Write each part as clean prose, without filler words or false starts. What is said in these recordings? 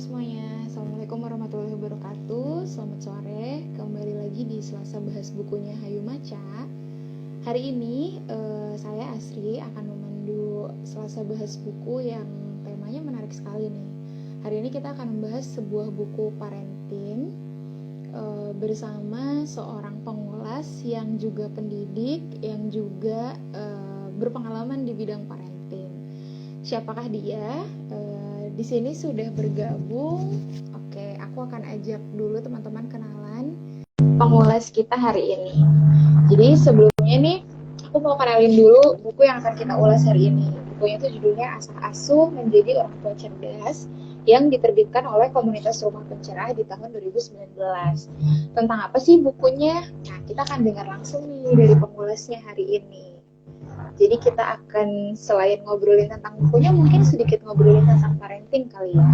semuanya, Assalamualaikum warahmatullahi wabarakatuh. Selamat sore, kembali lagi di Selasa Bahas Bukunya Hayu Maca. Hari ini saya Asri akan memandu Selasa Bahas Buku yang temanya menarik sekali nih. Hari ini kita akan membahas sebuah buku parenting bersama seorang pengulas yang juga pendidik, yang juga berpengalaman di bidang parenting. Siapakah dia? Di sini sudah bergabung. Oke, aku akan ajak dulu teman-teman kenalan pengulas kita hari ini. Jadi sebelumnya nih, aku mau kenalin dulu buku yang akan kita ulas hari ini. Bukunya itu judulnya Asah Asuh Menjadi Orang Tua Cerdas, yang diterbitkan oleh Komunitas Rumah Pencerah di tahun 2019. Tentang apa sih bukunya? Nah, kita akan dengar langsung nih dari pengulasnya hari ini. Jadi kita akan selain ngobrolin tentang bukunya, mungkin sedikit ngobrolin tentang parenting kali ya.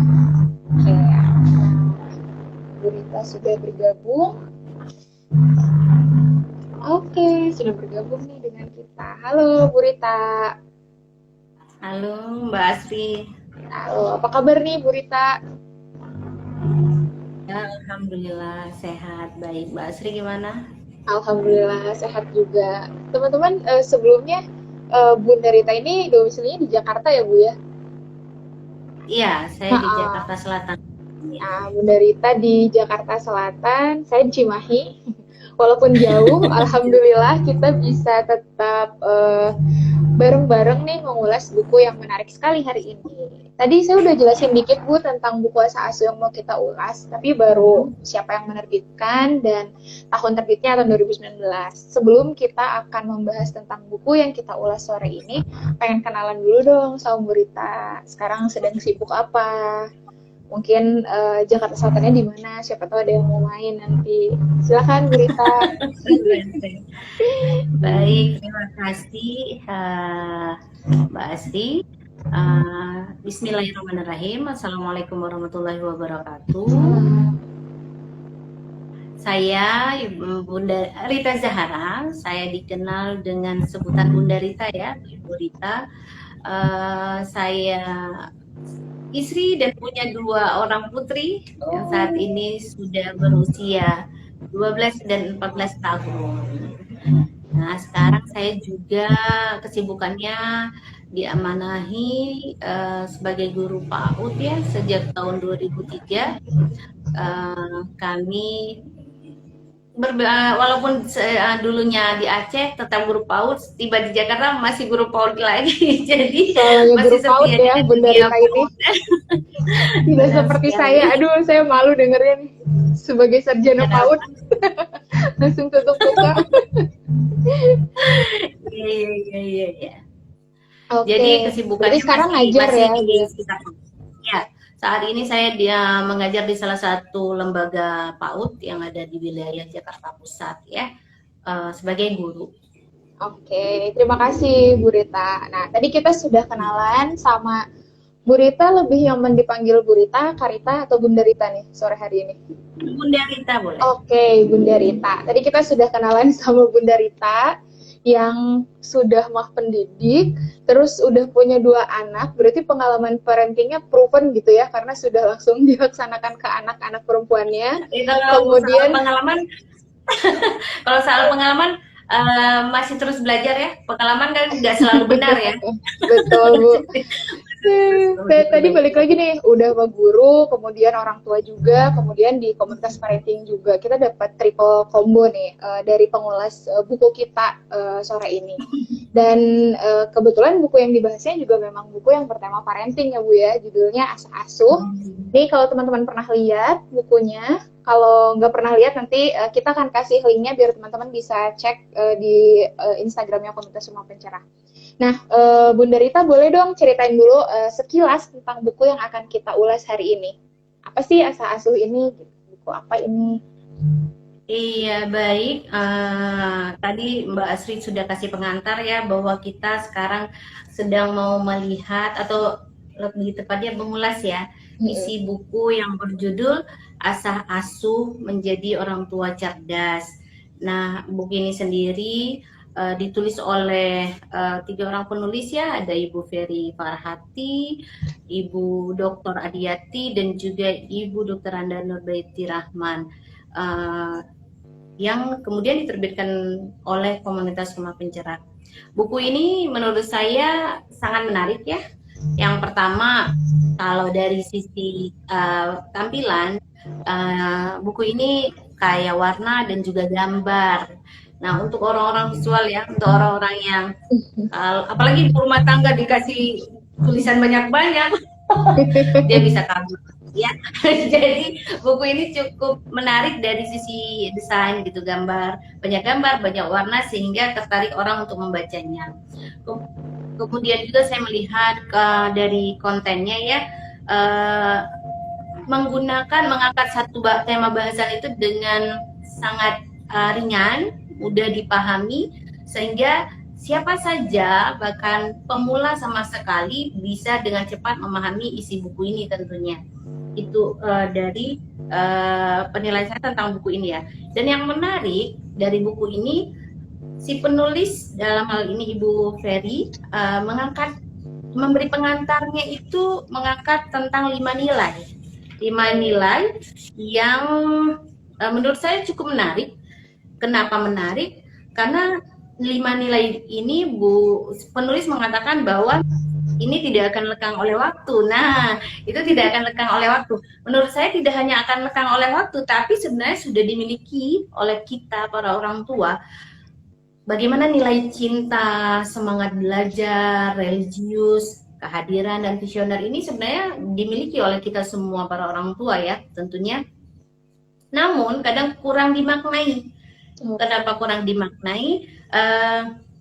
Oke, Bu Rita sudah bergabung. Oke, sudah bergabung nih dengan kita. Halo Bu Rita. Halo Mbak Asri. Halo, apa kabar nih Bu Rita? Ya, Alhamdulillah sehat, baik. Mbak Asri gimana? Alhamdulillah sehat juga. Teman-teman, sebelumnya Bunda Rita ini domisilinya di Jakarta ya Bu ya? Iya, saya di Jakarta Selatan. Nah, Bunda Rita di Jakarta Selatan, saya di Cimahi. Walaupun jauh, alhamdulillah kita bisa tetap bareng-bareng nih mengulas buku yang menarik sekali hari ini. Tadi saya udah jelasin dikit Bu tentang buku Asah Asuh yang mau kita ulas, tapi baru siapa yang menerbitkan dan tahun terbitnya tahun 2019. Sebelum kita akan membahas tentang buku yang kita ulas sore ini, pengen kenalan dulu dong sama Bu Rita. Sekarang sedang sibuk apa? Mungkin Jakarta Selatannya di mana? Siapa tahu ada yang mau main nanti. Silakan Bu Rita. Baik, terima kasih Mbak Asri. Bismillahirrahmanirrahim. Assalamualaikum warahmatullahi wabarakatuh. Saya Bunda Rita Zahara. Saya dikenal dengan sebutan Bunda Rita ya, Ibu Rita. Saya istri dan punya 2 orang putri yang saat ini sudah berusia 12 dan 14 tahun. Nah, sekarang saya juga kesibukannya diamanahi sebagai guru PAUD ya sejak tahun 2003. Kami walaupun dulunya di Aceh tetap guru PAUD, tiba di Jakarta masih guru PAUD lagi. Jadi masih masih PAUD setia ya dengan Bunda dunia Rita ini. PAUD. Tidak seperti saya. Aduh, saya malu dengerin sebagai sarjana PAUD. Langsung tutup muka. Iya. Oke. Jadi kesibukannya Berarti sekarang masih ngajar ya, Bu di ya? sekitar. Ya, saat ini saya mengajar di salah satu lembaga PAUD yang ada di wilayah Jakarta Pusat ya, sebagai guru. Oke, terima kasih Bu Rita. Nah, tadi kita sudah kenalan sama Bu Rita, lebih yang dipanggil Bu Rita, Karita, atau Bunda Rita nih sore hari ini? Bunda Rita boleh. Oke, Bunda Rita. Tadi kita sudah kenalan sama Bunda Rita yang sudah mah pendidik, terus udah punya 2 anak, berarti pengalaman parentingnya proven gitu ya, karena sudah langsung dilaksanakan ke anak-anak perempuannya. Kemudian kalau soal pengalaman masih terus belajar ya. Pengalaman kan nggak selalu benar ya. Betul Bu. Tadi balik lagi nih, udah sama guru, kemudian orang tua juga, kemudian di komunitas parenting juga. Kita dapat triple combo nih dari pengulas buku kita sore ini. Dan kebetulan buku yang dibahasnya juga memang buku yang bertema parenting ya Bu ya, judulnya Asah Asuh. Nih kalau teman-teman pernah lihat bukunya, kalau nggak pernah lihat nanti kita akan kasih linknya biar teman-teman bisa cek di Instagramnya Komunitas Rumah Pencerah. Nah, Bunda Rita boleh dong ceritain dulu sekilas tentang buku yang akan kita ulas hari ini. Apa sih Asah Asuh ini? Buku apa ini? Iya, baik. Tadi Mbak Asri sudah kasih pengantar ya bahwa kita sekarang sedang mau melihat atau lebih tepatnya mengulas ya isi buku yang berjudul Asah Asuh Menjadi Orang Tua Cerdas. Nah, buku ini sendiri ditulis oleh 3 orang penulis ya, ada Ibu Ferry Farhati, Ibu Dr. Adiyati, dan juga Ibu Dr. Anda Nurbaiti Rahman, yang kemudian diterbitkan oleh Komunitas Rumah Pencerah. Buku ini menurut saya sangat menarik ya. Yang pertama, kalau dari sisi tampilan, buku ini kaya warna dan juga gambar. Nah, untuk orang-orang visual ya, untuk orang-orang yang apalagi di rumah tangga dikasih tulisan banyak-banyak, dia bisa kabur ya. Jadi buku ini cukup menarik dari sisi desain gitu, banyak gambar, banyak warna sehingga tertarik orang untuk membacanya. Kemudian juga saya melihat dari kontennya ya, mengangkat satu tema bahasan itu dengan sangat ringan, mudah dipahami, sehingga siapa saja, bahkan pemula sama sekali, bisa dengan cepat memahami isi buku ini tentunya. Itu dari penilaian saya tentang buku ini ya. Dan yang menarik dari buku ini, si penulis dalam hal ini Ibu Ferry memberi pengantarnya itu mengangkat tentang 5 nilai. 5 nilai yang menurut saya cukup menarik. Kenapa menarik? Karena 5 nilai ini penulis mengatakan bahwa ini tidak akan lekang oleh waktu. Nah, itu tidak akan lekang oleh waktu. Menurut saya tidak hanya akan lekang oleh waktu, tapi sebenarnya sudah dimiliki oleh kita para orang tua. Bagaimana nilai cinta, semangat belajar, religius, kehadiran, dan visioner ini sebenarnya dimiliki oleh kita semua para orang tua ya tentunya. Namun kadang kurang dimaknai. Kenapa kurang dimaknai?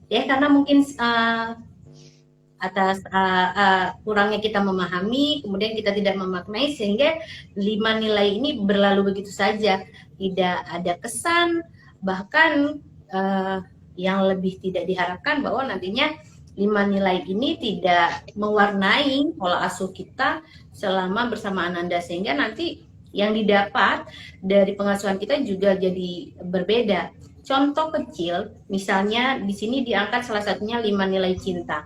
Ya karena mungkin atas kurangnya kita memahami, kemudian kita tidak memaknai, sehingga 5 nilai ini berlalu begitu saja, tidak ada kesan, bahkan yang lebih tidak diharapkan bahwa nantinya 5 nilai ini tidak mewarnai pola asuh kita selama bersama Ananda, sehingga nanti yang didapat dari pengasuhan kita juga jadi berbeda. Contoh kecil, misalnya di sini diangkat salah satunya 5 nilai cinta.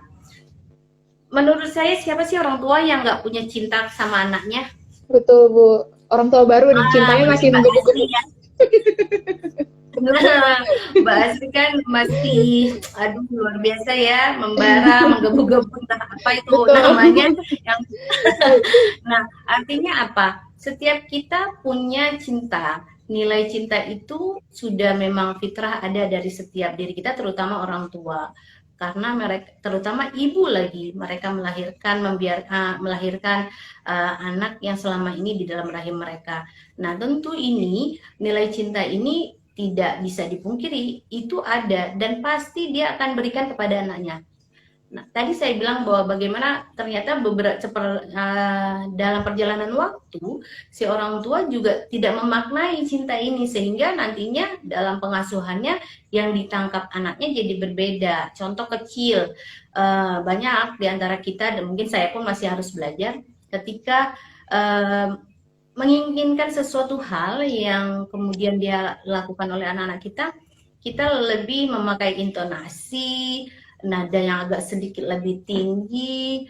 Menurut saya siapa sih orang tua yang nggak punya cinta sama anaknya? Betul Bu, orang tua baru nih cintanya masih menggebu-gebu. Ya. Nah, Mbak Asri kan masih, aduh luar biasa ya, membara, menggebu-gebu, apa itu betul namanya. Nah, artinya apa? Setiap kita punya cinta, nilai cinta itu sudah memang fitrah ada dari setiap diri kita, terutama orang tua. Karena mereka, terutama ibu lagi, mereka melahirkan anak yang selama ini di dalam rahim mereka. Nah, tentu ini nilai cinta ini tidak bisa dipungkiri, itu ada dan pasti dia akan berikan kepada anaknya. Nah, tadi saya bilang bahwa bagaimana ternyata dalam perjalanan waktu si orang tua juga tidak memaknai cinta ini, sehingga nantinya dalam pengasuhannya yang ditangkap anaknya jadi berbeda. Contoh kecil, banyak di antara kita, dan mungkin saya pun masih harus belajar, ketika menginginkan sesuatu hal yang kemudian dia lakukan oleh anak-anak kita lebih memakai intonasi, nada yang agak sedikit lebih tinggi,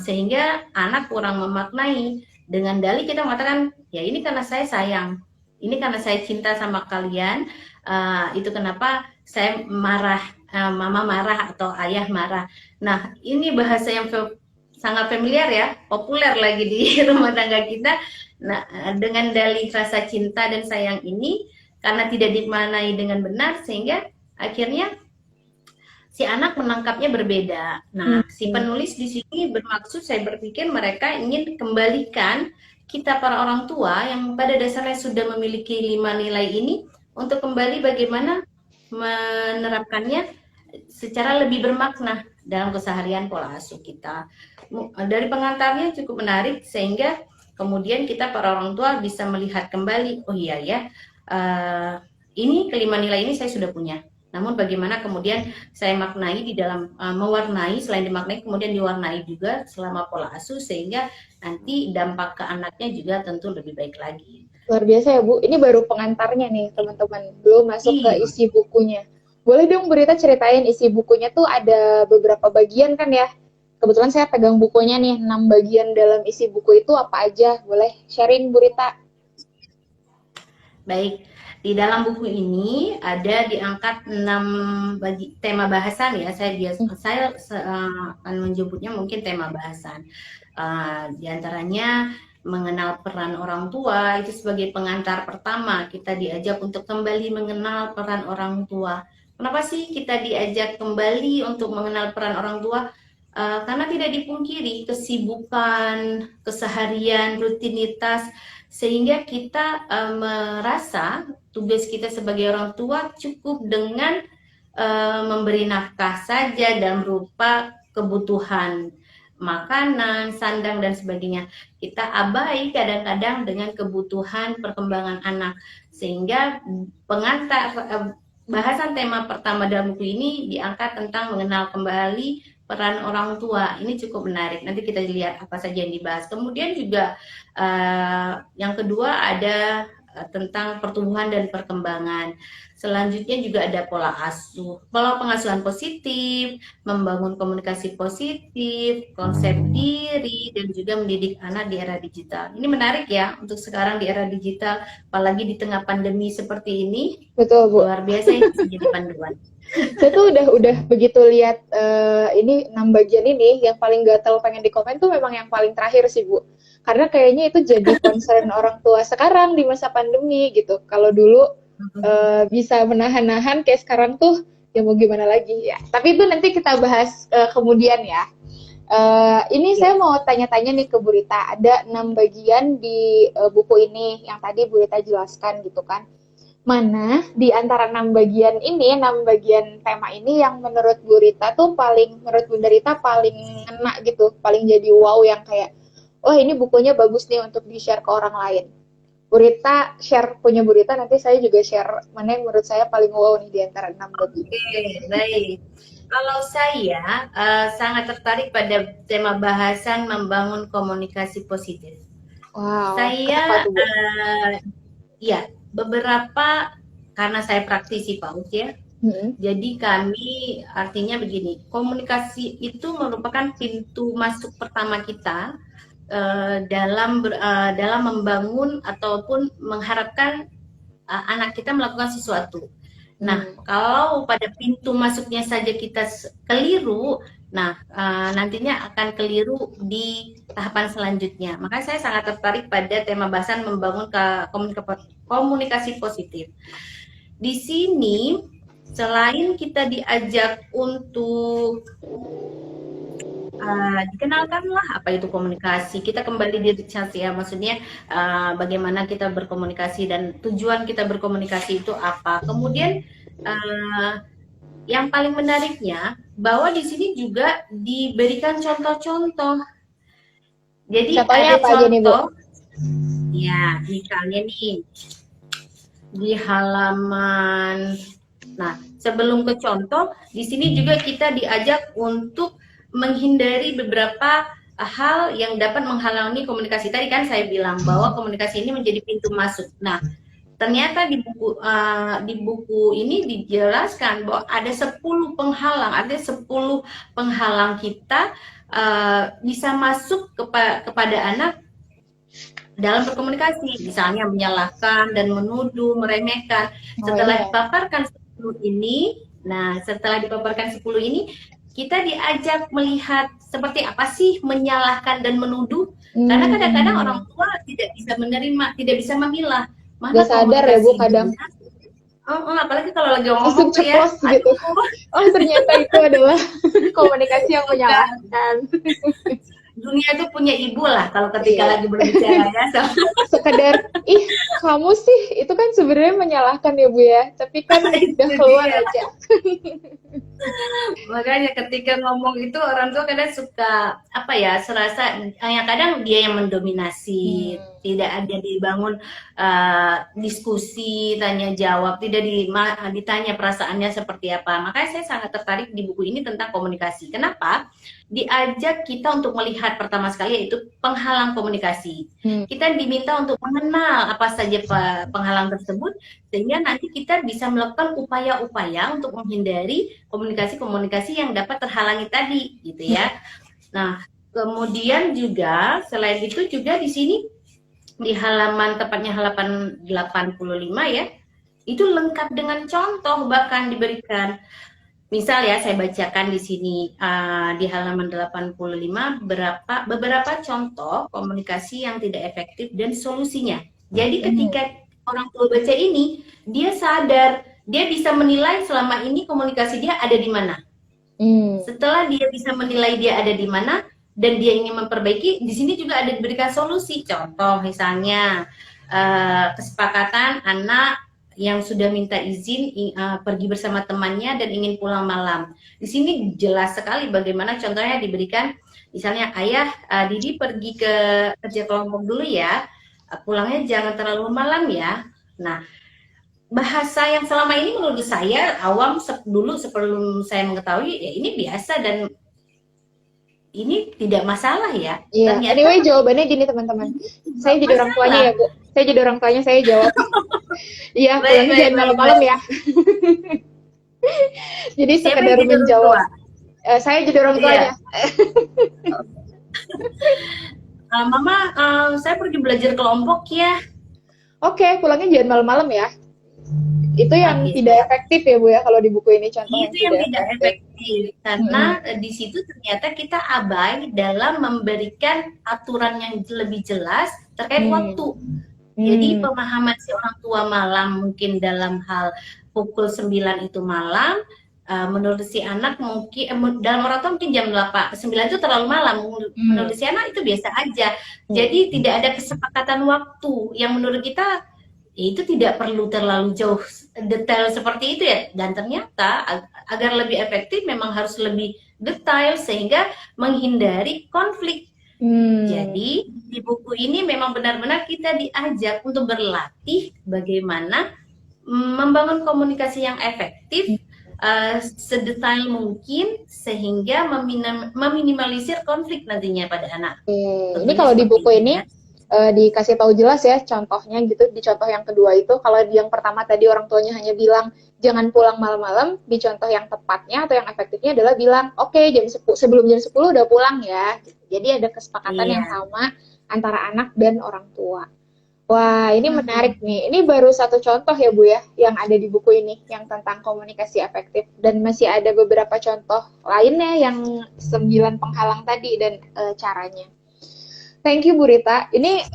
sehingga anak kurang memaknai. Dengan dalih kita mengatakan, ya ini karena saya sayang, ini karena saya cinta sama kalian, itu kenapa saya marah, mama marah atau ayah marah. Nah, ini bahasa yang sangat familiar ya, populer lagi di rumah tangga kita. Nah, dengan dalih rasa cinta dan sayang ini, karena tidak dimaknai dengan benar, sehingga akhirnya si anak menangkapnya berbeda. Nah, si penulis di sini bermaksud, saya berpikir mereka ingin kembalikan kita para orang tua yang pada dasarnya sudah memiliki 5 nilai ini, untuk kembali bagaimana menerapkannya secara lebih bermakna dalam keseharian pola asuh kita. Dari pengantarnya cukup menarik, sehingga kemudian kita para orang tua bisa melihat kembali, oh iya ya, ini kelima nilai ini saya sudah punya. Namun bagaimana kemudian saya maknai di dalam mewarnai, selain dimaknai kemudian diwarnai juga selama pola asuh, sehingga nanti dampak ke anaknya juga tentu lebih baik lagi. Luar biasa ya Bu, ini baru pengantarnya nih teman-teman, belum masuk ke isi bukunya. Boleh dong Bu Rita ceritain isi bukunya tuh ada beberapa bagian kan ya? Kebetulan saya pegang bukunya nih, 6 bagian dalam isi buku itu apa aja? Boleh sharing Bu Rita? Baik, di dalam buku ini ada diangkat 6 tema bahasan ya. Saya akan menyebutnya mungkin tema bahasan. Di antaranya mengenal peran orang tua itu sebagai pengantar pertama. Kita diajak untuk kembali mengenal peran orang tua. Kenapa sih kita diajak kembali untuk mengenal peran orang tua? Karena tidak dipungkiri kesibukan, keseharian, rutinitas sehingga kita merasa tugas kita sebagai orang tua cukup dengan memberi nafkah saja dalam rupa kebutuhan makanan, sandang dan sebagainya. Kita abai kadang-kadang dengan kebutuhan perkembangan anak sehingga pengantar bahasan tema pertama dalam buku ini diangkat tentang mengenal kembali peran orang tua. Ini cukup menarik. Nanti kita lihat apa saja yang dibahas. Kemudian juga yang kedua ada tentang pertumbuhan dan perkembangan. Selanjutnya juga ada pola asuh, pola pengasuhan positif, membangun komunikasi positif, konsep diri, dan juga mendidik anak di era digital. Ini menarik ya untuk sekarang di era digital, apalagi di tengah pandemi seperti ini. Betul Bu. Luar biasa ini bisa jadi panduan. Saya tuh udah begitu lihat ini 6 bagian ini, yang paling gatel pengen dikomen tuh memang yang paling terakhir sih Bu. Karena kayaknya itu jadi concern orang tua sekarang di masa pandemi gitu. Kalau dulu bisa menahan-nahan, kayak sekarang tuh ya mau gimana lagi ya. Tapi itu nanti kita bahas kemudian ya. Ini saya mau tanya-tanya nih ke Bu Rita. Ada 6 bagian di buku ini yang tadi Bu Rita jelaskan gitu kan. Mana di antara 6 bagian ini, 6 bagian tema ini yang menurut Bu Rita tuh menurut Bunda Rita paling ngena gitu, paling jadi wow yang kayak, oh ini bukunya bagus nih untuk di-share ke orang lain. Bu Rita share punya Bu Rita, nanti saya juga share mana yang menurut saya paling wow nih di antara 6 bagian. Oke, baik. Kalau saya sangat tertarik pada tema bahasan membangun komunikasi positif. Wow, kenapa Saya tuh Bu? ya beberapa karena saya praktisi PAUD ya. Jadi kami artinya begini, komunikasi itu merupakan pintu masuk pertama kita dalam membangun ataupun mengharapkan anak kita melakukan sesuatu. Nah, kalau pada pintu masuknya saja kita keliru, nah nantinya akan keliru di tahapan selanjutnya. Makanya saya sangat tertarik pada tema bahasan membangun komunikasi positif. Di sini selain kita diajak untuk dikenalkanlah apa itu komunikasi, kita kembali diri ya, maksudnya bagaimana kita berkomunikasi dan tujuan kita berkomunikasi itu apa. Kemudian yang paling menariknya bahwa di sini juga diberikan contoh-contoh. Jadi contohnya ada apa aja nih, Bu? Ya, misalnya nih di halaman. Nah, sebelum ke contoh, di sini juga kita diajak untuk menghindari beberapa hal yang dapat menghalangi komunikasi. Tadi kan saya bilang bahwa komunikasi ini menjadi pintu masuk. Nah, ternyata di buku ini dijelaskan bahwa ada 10 penghalang kita bisa masuk kepada anak dalam berkomunikasi, misalnya menyalahkan dan menuduh, meremehkan. Setelah dipaparkan 10 ini, kita diajak melihat seperti apa sih menyalahkan dan menuduh. Karena kadang-kadang orang tua tidak bisa menerima, tidak bisa memilah. Gak sadar ya Bu kadang. Apalagi kalau lagi ngomong tuh ya, gitu. Oh ternyata itu adalah komunikasi yang menyalahkan. Dunia itu punya ibu lah kalau ketika lagi berbicara ya. Sekedar, kamu sih itu kan sebenarnya menyalahkan ya Bu ya, tapi kan udah keluar aja. Makanya ketika ngomong itu orang tua kadang suka serasa yang kadang dia yang mendominasi, tidak ada dibangun diskusi, tanya jawab, tidak ditanya perasaannya seperti apa. Makanya saya sangat tertarik di buku ini tentang komunikasi. Kenapa? diajak kita untuk melihat pertama sekali yaitu penghalang komunikasi. Kita diminta untuk mengenal apa saja penghalang tersebut, sehingga nanti kita bisa melakukan upaya-upaya untuk menghindari komunikasi-komunikasi yang dapat terhalangi tadi, gitu ya. Nah, kemudian juga selain itu juga di sini di halaman tepatnya halaman 85 ya, itu lengkap dengan contoh bahkan diberikan. Misal ya, saya bacakan di sini di halaman 85 beberapa contoh komunikasi yang tidak efektif dan solusinya. Jadi ketika orang tua baca ini, dia sadar, dia bisa menilai selama ini komunikasi dia ada di mana. Setelah dia bisa menilai dia ada di mana dan dia ingin memperbaiki, di sini juga ada diberikan solusi. Contoh misalnya kesepakatan anak yang sudah minta izin pergi bersama temannya dan ingin pulang malam. Di sini jelas sekali bagaimana contohnya diberikan, misalnya ayah, Didi pergi ke kerja kelompok dulu ya, pulangnya jangan terlalu malam ya. Nah, bahasa yang selama ini menurut saya awam dulu sebelum saya mengetahui ya ini biasa dan ini tidak masalah ya. Iya. Ternyata Anyway, jawabannya gini teman-teman. Saya jadi orang tuanya ya, Bu. Saya jadi orang tuanya, saya jawab. Iya, pulangnya jangan malam-malam ya. Jadi sekedar menjawab. Saya jadi orang tuanya. Mama, saya pergi belajar kelompok ya. Oke, pulangnya jangan malam-malam ya. Itu yang tidak efektif ya Bu ya, kalau di buku ini contohnya. Itu yang tidak efektif karena di situ ternyata kita abai dalam memberikan aturan yang lebih jelas terkait waktu. Jadi pemahaman si orang tua malam mungkin dalam hal pukul 9 itu malam, menurut si anak mungkin dalam orang tua mungkin jam 8, 9 itu terlalu malam. Menurut si anak itu biasa aja. Jadi tidak ada kesepakatan waktu yang menurut kita itu tidak perlu terlalu jauh detail seperti itu ya. Dan ternyata agar lebih efektif memang harus lebih detail sehingga menghindari konflik. Jadi di buku ini memang benar-benar kita diajak untuk berlatih bagaimana membangun komunikasi yang efektif sedetail mungkin sehingga meminimalisir konflik nantinya pada anak. Ini kalau di buku ini dikasih tahu jelas ya contohnya gitu. Di contoh yang kedua itu, kalau di yang pertama tadi orang tuanya hanya bilang jangan pulang malam-malam, di contoh yang tepatnya atau yang efektifnya adalah bilang oke, sebelum jam 10 udah pulang ya. Jadi ada kesepakatan yang sama antara anak dan orang tua. Wah, ini menarik nih. Ini baru satu contoh ya Bu ya, yang ada di buku ini, yang tentang komunikasi efektif. Dan masih ada beberapa contoh lainnya yang 9 penghalang tadi dan caranya. Thank you Bu Rita. Ini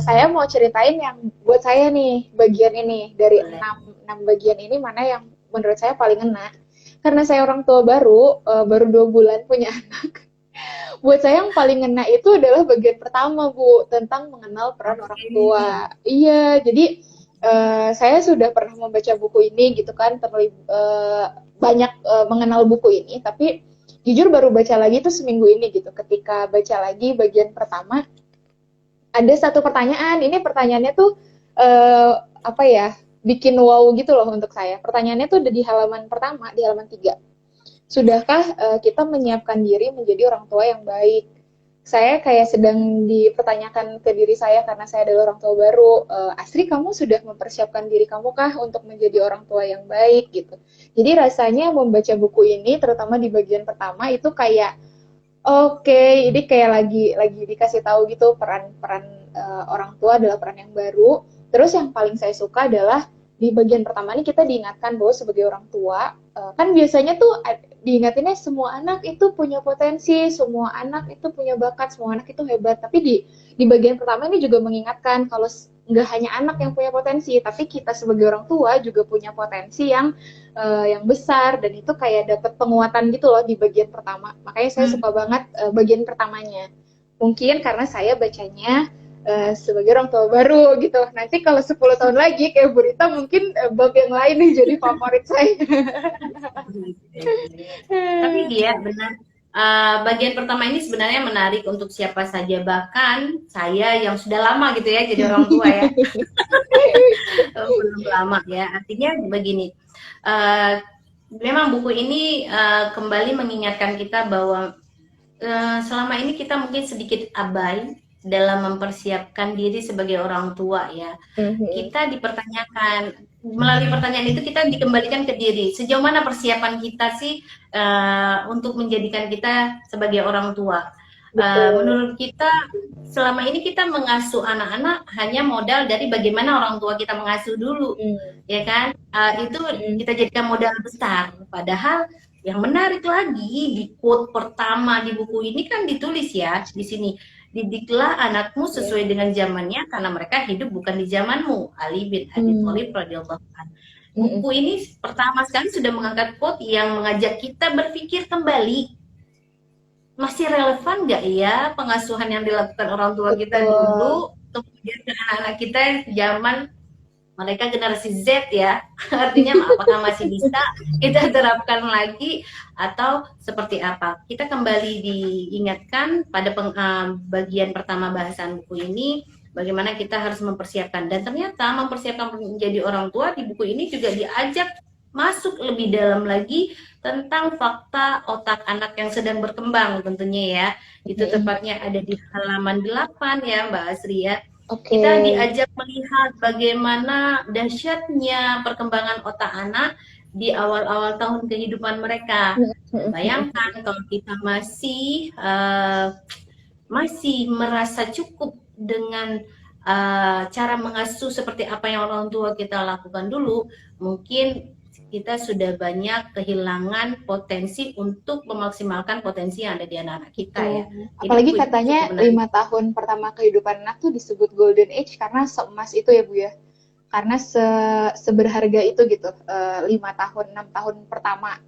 saya mau ceritain yang buat saya nih, bagian ini. Dari 6 bagian ini, mana yang menurut saya paling ngena. Karena saya orang tua baru 2 bulan punya anak. Buat saya yang paling ngena itu adalah bagian pertama Bu, tentang mengenal peran orang tua. Iya, jadi saya sudah pernah membaca buku ini gitu kan, banyak mengenal buku ini, tapi jujur baru baca lagi tuh seminggu ini gitu. Ketika baca lagi bagian pertama, ada satu pertanyaan. Ini pertanyaannya tuh bikin wow gitu loh untuk saya. Pertanyaannya tuh ada di halaman pertama, di halaman 3. Sudahkah kita menyiapkan diri menjadi orang tua yang baik? Saya kayak sedang dipertanyakan ke diri saya karena saya adalah orang tua baru. Asri, kamu sudah mempersiapkan diri kamu kah untuk menjadi orang tua yang baik gitu? Jadi rasanya membaca buku ini, terutama di bagian pertama itu kayak ini kayak lagi dikasih tahu gitu peran orang tua adalah peran yang baru. Terus yang paling saya suka adalah di bagian pertama ini kita diingatkan bahwa sebagai orang tua, kan biasanya tuh diingatinnya semua anak itu punya potensi, semua anak itu punya bakat, semua anak itu hebat. Tapi di bagian pertama ini juga mengingatkan kalau nggak hanya anak yang punya potensi, tapi kita sebagai orang tua juga punya potensi yang besar, dan itu kayak dapat penguatan gitu loh di bagian pertama. Makanya saya suka banget bagian pertamanya. Mungkin karena saya bacanya sebagai orang tua baru gitu. Nanti kalau 10 tahun lagi kayak Bu Rita, mungkin bab yang lain nih jadi favorit saya. Tapi dia benar. Bagian pertama ini sebenarnya menarik untuk siapa saja, bahkan saya yang sudah lama gitu ya jadi orang tua ya. Belum lama ya. Artinya begini. Memang buku ini kembali mengingatkan kita bahwa selama ini kita mungkin sedikit abai dalam mempersiapkan diri sebagai orang tua ya. Kita dipertanyakan, melalui pertanyaan itu kita dikembalikan ke diri. Sejauh mana persiapan kita sih untuk menjadikan kita sebagai orang tua? Menurut kita selama ini kita mengasuh anak-anak hanya modal dari bagaimana orang tua kita mengasuh dulu, ya kan? Itu kita jadikan modal besar. Padahal yang menarik lagi di quote pertama di buku ini kan ditulis ya di sini, didiklah anakmu sesuai dengan zamannya karena mereka hidup bukan di zamanmu. Ali bin Abi Thalib radhiyallahu anhu. Buku ini pertama sekali sudah mengangkat quote yang mengajak kita berpikir kembali, masih relevan nggak ya pengasuhan yang dilakukan orang tua kita dulu kemudian ke anak-anak kita zaman mereka generasi Z ya, artinya apakah masih bisa kita terapkan lagi atau seperti apa? Kita kembali diingatkan pada bagian pertama bahasan buku ini, bagaimana kita harus mempersiapkan. Dan ternyata mempersiapkan menjadi orang tua di buku ini juga diajak masuk lebih dalam lagi tentang fakta otak anak yang sedang berkembang tentunya ya. Itu tepatnya ada di halaman 8 ya Mbak Asri ya. Kita diajak melihat bagaimana dahsyatnya perkembangan otak anak di awal-awal tahun kehidupan mereka. Bayangkan kalau kita masih merasa cukup dengan cara mengasuh seperti apa yang orang tua kita lakukan dulu, mungkin kita sudah banyak kehilangan potensi untuk memaksimalkan potensi yang ada di anak-anak kita ya. Apalagi katanya 5 tahun pertama kehidupan anak tuh disebut golden age karena seemas itu ya Bu ya. Karena seberharga itu gitu, 5 tahun, 6 tahun pertama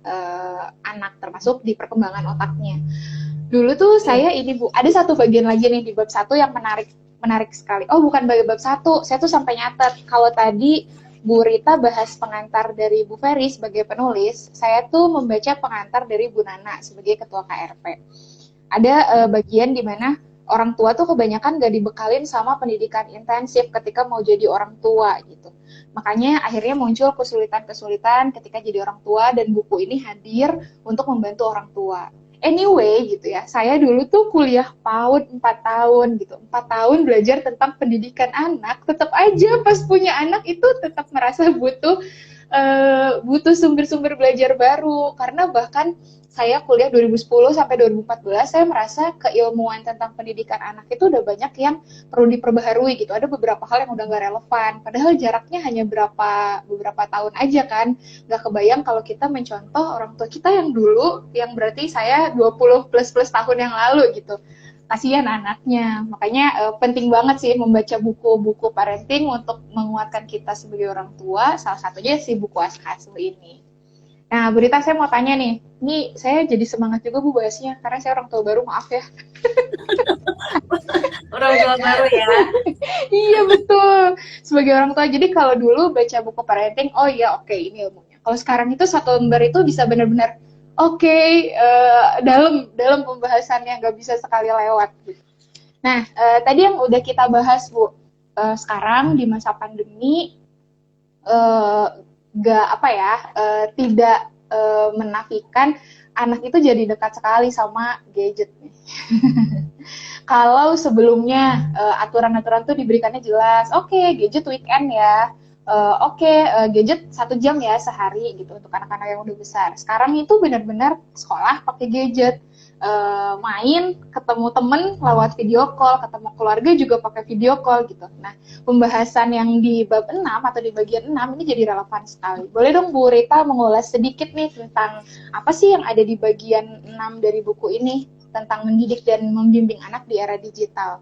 anak termasuk di perkembangan otaknya. Dulu tuh saya ini Bu, ada satu bagian lagi nih di bab 1 yang menarik sekali. Oh bukan bab 1, saya tuh sampai nyatet. Kalau tadi Bu Rita bahas pengantar dari Bu Ferry sebagai penulis, saya tuh membaca pengantar dari Bu Nana sebagai ketua KRP. Ada bagian di mana orang tua tuh kebanyakan gak dibekalin sama pendidikan intensif ketika mau jadi orang tua gitu. Makanya akhirnya muncul kesulitan-kesulitan ketika jadi orang tua dan buku ini hadir untuk membantu orang tua. Anyway gitu ya, saya dulu tuh kuliah PAUD 4 tahun gitu. 4 tahun belajar tentang pendidikan anak, tetap aja pas punya anak itu tetap merasa butuh sumber-sumber belajar baru. Karena bahkan saya kuliah 2010 sampai 2014, saya merasa keilmuan tentang pendidikan anak itu udah banyak yang perlu diperbaharui gitu. Ada beberapa hal yang udah gak relevan, padahal jaraknya hanya beberapa tahun aja kan. Gak kebayang kalau kita mencontoh orang tua kita yang dulu, yang berarti saya 20 plus tahun yang lalu gitu. Kasihan anaknya. Makanya penting banget sih membaca buku-buku parenting untuk menguatkan kita sebagai orang tua. Salah satunya si buku Ask-Asuh ini. Nah, Bu Rita, saya mau tanya nih. Ini saya jadi semangat juga Bu bahasnya, karena saya orang tua baru, maaf ya. Orang tua baru ya. Iya, betul. Sebagai orang tua, jadi kalau dulu baca buku parenting, oh iya, oke, ini ilmunya. Kalau sekarang itu satu lembar itu bisa benar-benar, dalam pembahasannya, nggak bisa sekali lewat. Gitu. Nah, tadi yang udah kita bahas, Bu, sekarang di masa pandemi, tidak menafikan anak itu jadi dekat sekali sama gadget nih. Kalau sebelumnya aturan-aturan tuh diberikannya jelas, gadget weekend ya, gadget 1 jam ya sehari gitu untuk anak-anak yang udah besar. Sekarang itu benar-benar sekolah pakai gadget, main, ketemu temen lewat video call, ketemu keluarga juga pakai video call gitu. Nah, pembahasan yang di bab 6 atau di bagian 6 ini jadi relevan sekali. Boleh dong Bu Rita mengulas sedikit nih tentang apa sih yang ada di bagian 6 dari buku ini tentang mendidik dan membimbing anak di era digital.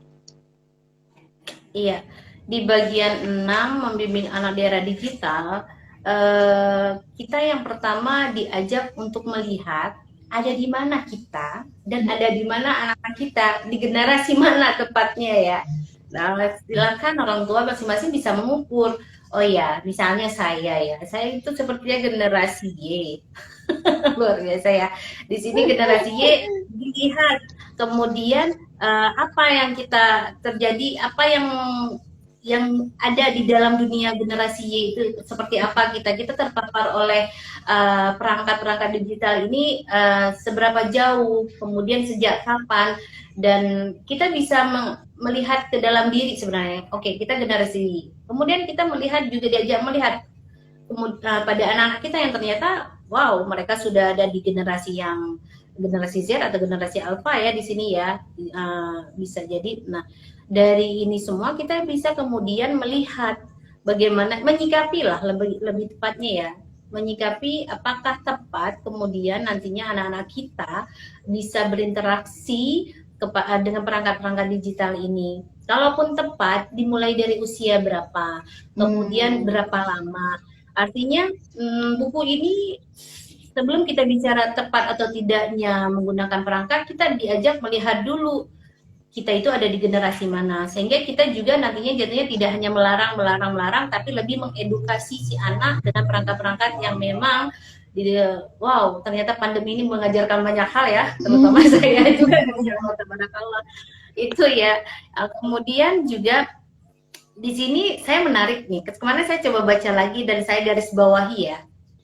Iya, di bagian 6 membimbing anak di era digital, kita yang pertama diajak untuk melihat ada di mana kita dan ada di mana anak-anak kita, di generasi mana tepatnya ya. Nah, silakan orang tua masing-masing bisa mengukur. Oh ya, misalnya saya itu sepertinya generasi Y. Luar biasa ya. Di sini generasi Y dilihat, kemudian apa yang kita terjadi, apa yang yang ada di dalam dunia generasi Y itu seperti apa, kita terpapar oleh perangkat-perangkat digital ini seberapa jauh, kemudian sejak kapan, dan kita bisa melihat ke dalam diri sebenarnya. Oke, kita generasi Y, kemudian kita melihat juga, diajak melihat pada anak-anak kita yang ternyata wow, mereka sudah ada di generasi Z atau generasi Alpha ya di sini ya, bisa jadi. Nah, dari ini semua kita bisa kemudian melihat bagaimana menyikapi lah, lebih tepatnya ya, menyikapi apakah tepat kemudian nantinya anak-anak kita bisa berinteraksi dengan perangkat-perangkat digital ini. Kalaupun tepat, dimulai dari usia berapa, kemudian berapa lama. Artinya buku ini, sebelum kita bicara tepat atau tidaknya menggunakan perangkat, kita diajak melihat dulu kita itu ada di generasi mana, sehingga kita juga nantinya jadinya tidak hanya melarang, tapi lebih mengedukasi si anak dengan perangkat-perangkat yang memang wow, ternyata pandemi ini mengajarkan banyak hal ya, terutama saya juga itu ya. Kemudian juga di sini saya menarik nih, kemarin saya coba baca lagi dan saya garis bawahi ya.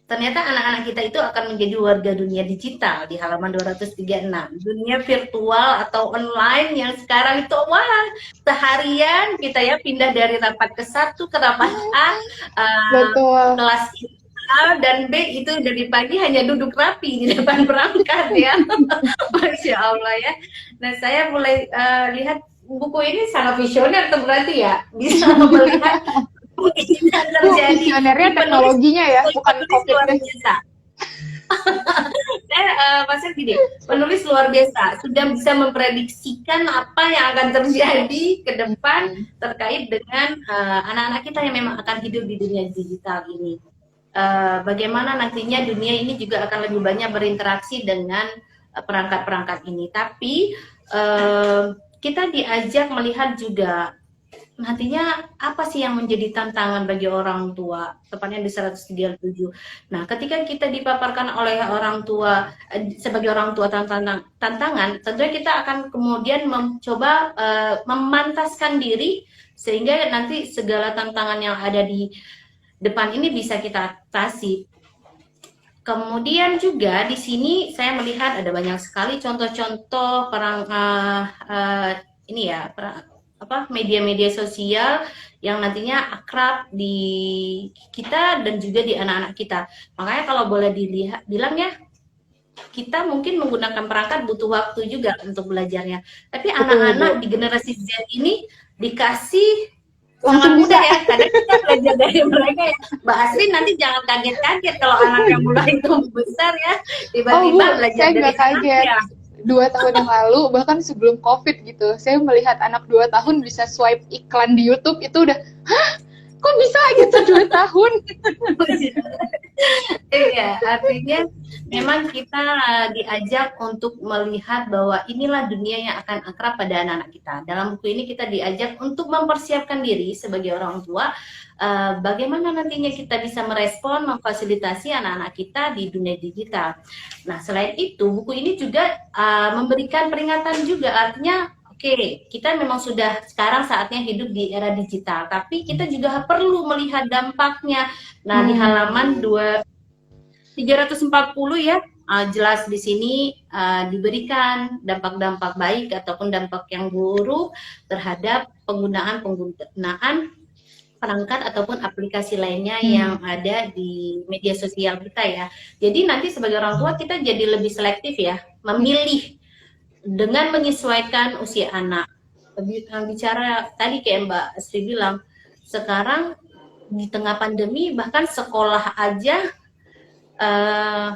Ternyata anak-anak kita itu akan menjadi warga dunia digital di halaman 236. Dunia virtual atau online yang sekarang itu wah, seharian kita ya pindah dari rapat ke satu ke rapat A, kelas A dan B itu dari pagi hanya duduk rapi di depan perangkat ya. Masya Allah ya. Nah, saya mulai lihat buku ini sangat visioner tuh berarti ya, bisa melihat kemungkinan terjadi. Visionernya teknologinya ya, bukan COVID luar biasa. Maksudnya gini, penulis luar biasa, sudah bisa memprediksikan apa yang akan terjadi ke depan terkait dengan anak-anak kita yang memang akan hidup di dunia digital ini. Bagaimana nantinya dunia ini juga akan lebih banyak berinteraksi dengan perangkat-perangkat ini. Tapi kita diajak melihat juga nantinya apa sih yang menjadi tantangan bagi orang tua, tepatnya di 137. Nah, ketika kita dipaparkan oleh orang tua sebagai orang tua tantangan, tentunya kita akan kemudian mencoba memantaskan diri sehingga nanti segala tantangan yang ada di depan ini bisa kita atasi. Kemudian juga di sini saya melihat ada banyak sekali contoh-contoh ini ya, media-media sosial yang nantinya akrab di kita dan juga di anak-anak kita. Makanya kalau boleh bilang ya, kita mungkin menggunakan perangkat butuh waktu juga untuk belajarnya. Tapi anak-anak di generasi Z ini dikasih sangat mudah ya, kadang kita belajar dari mereka ya. Mbak Asri nanti jangan kaget-kaget kalau anak yang mulai tumbuh besar ya, tiba-tiba belajar saya dari kaget. 2 tahun yang lalu, bahkan sebelum COVID gitu, saya melihat anak 2 tahun bisa swipe iklan di YouTube, itu udah, hah? Kok bisa gitu 2 tahun? Iya, artinya memang kita diajak untuk melihat bahwa inilah dunia yang akan akrab pada anak-anak kita. Dalam buku ini kita diajak untuk mempersiapkan diri sebagai orang tua, bagaimana nantinya kita bisa merespon, memfasilitasi anak-anak kita di dunia digital. Nah, selain itu, buku ini juga memberikan peringatan juga, artinya oke, kita memang sudah sekarang saatnya hidup di era digital, tapi kita juga perlu melihat dampaknya. Nah, di halaman 340 ya, jelas di sini diberikan dampak-dampak baik ataupun dampak yang buruk terhadap penggunaan perangkat ataupun aplikasi lainnya yang ada di media sosial kita ya. Jadi nanti sebagai orang tua kita jadi lebih selektif ya, memilih dengan menyesuaikan usia anak. Bicara tadi kayak Mbak Sri bilang, sekarang di tengah pandemi bahkan sekolah aja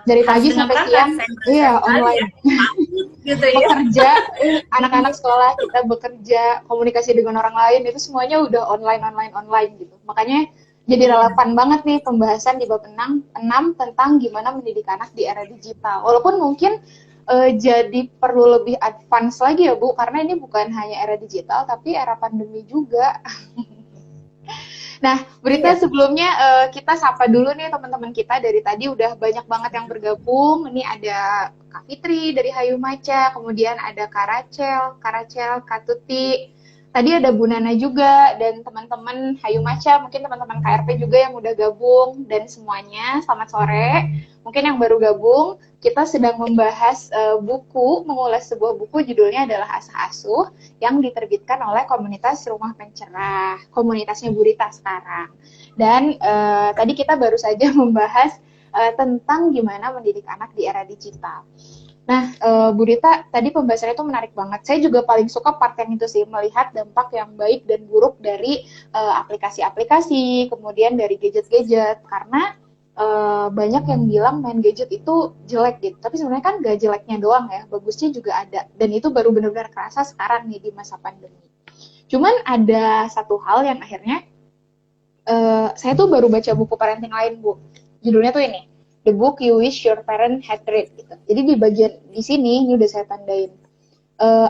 dari pagi sampai siang, iya online. Gitu ya. Bekerja, anak-anak sekolah kita bekerja, komunikasi dengan orang lain itu semuanya udah online gitu. Makanya jadi relevan banget nih pembahasan di bab 6 tentang gimana mendidik anak di era digital. Walaupun mungkin jadi perlu lebih advance lagi ya Bu, karena ini bukan hanya era digital tapi era pandemi juga. Nah, berita sebelumnya kita sapa dulu nih teman-teman kita, dari tadi udah banyak banget yang bergabung. Ini ada Kak Fitri dari Hayu Maca, kemudian ada Kak Rachel, Kak Tuti, tadi ada Bu Nana juga dan teman-teman Hayu Maca, mungkin teman-teman KRP juga yang udah gabung dan semuanya. Selamat sore. Mungkin yang baru gabung, kita sedang membahas buku, mengulas sebuah buku judulnya adalah Asah Asuh yang diterbitkan oleh komunitas Rumah Pencerah, komunitasnya Bu Rita sekarang. Dan tadi kita baru saja membahas tentang gimana mendidik anak di era digital. Nah, Bu Rita, tadi pembahasannya itu menarik banget. Saya juga paling suka part yang itu sih, melihat dampak yang baik dan buruk dari aplikasi-aplikasi, kemudian dari gadget-gadget. Karena banyak yang bilang main gadget itu jelek gitu. Tapi sebenarnya kan gak jeleknya doang ya, bagusnya juga ada. Dan itu baru benar-benar kerasa sekarang nih di masa pandemi. Cuman ada satu hal yang akhirnya, saya tuh baru baca buku parenting lain, Bu. Judulnya tuh ini, The Book You Wish Your Parent Had Read gitu. Jadi di bagian di sini ini udah saya tandain.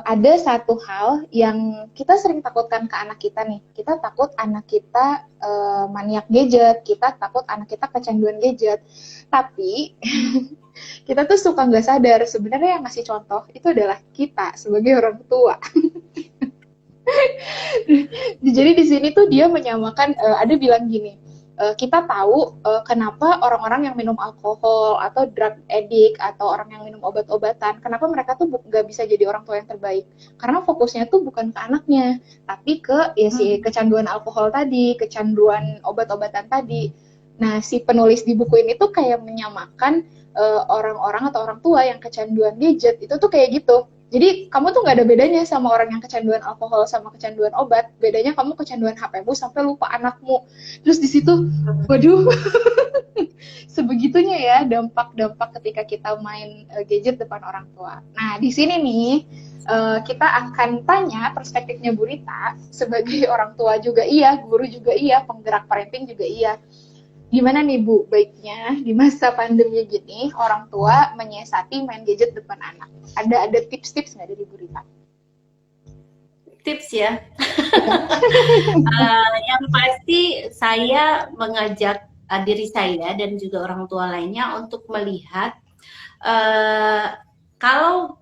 Ada satu hal yang kita sering takutkan ke anak kita nih. Kita takut anak kita maniak gadget, kita takut anak kita kecanduan gadget. Tapi kita tuh suka nggak sadar sebenarnya yang ngasih contoh itu adalah kita sebagai orang tua. Jadi di sini tuh dia menyamakan, ada bilang gini, kita tahu kenapa orang-orang yang minum alkohol atau drug addict atau orang yang minum obat-obatan, kenapa mereka tuh nggak bisa jadi orang tua yang terbaik? Karena fokusnya tuh bukan ke anaknya, tapi ke ya si kecanduan alkohol tadi, kecanduan obat-obatan tadi. Nah, si penulis di buku ini tuh kayak menyamakan orang-orang atau orang tua yang kecanduan gadget itu tuh kayak gitu. Jadi kamu tuh nggak ada bedanya sama orang yang kecanduan alkohol sama kecanduan obat. Bedanya kamu kecanduan HP-mu sampai lupa anakmu. Terus di situ, waduh, sebegitunya ya dampak-dampak ketika kita main gadget depan orang tua. Nah di sini nih kita akan tanya perspektifnya Bu Rita sebagai orang tua juga iya, guru juga iya, penggerak parenting juga iya. Gimana nih Bu, baiknya di masa pandemi gini orang tua menyiasati main gadget depan anak? Ada tips-tips nggak dari Bu Rita? Tips ya. Yang pasti saya mengajak diri saya dan juga orang tua lainnya untuk melihat kalau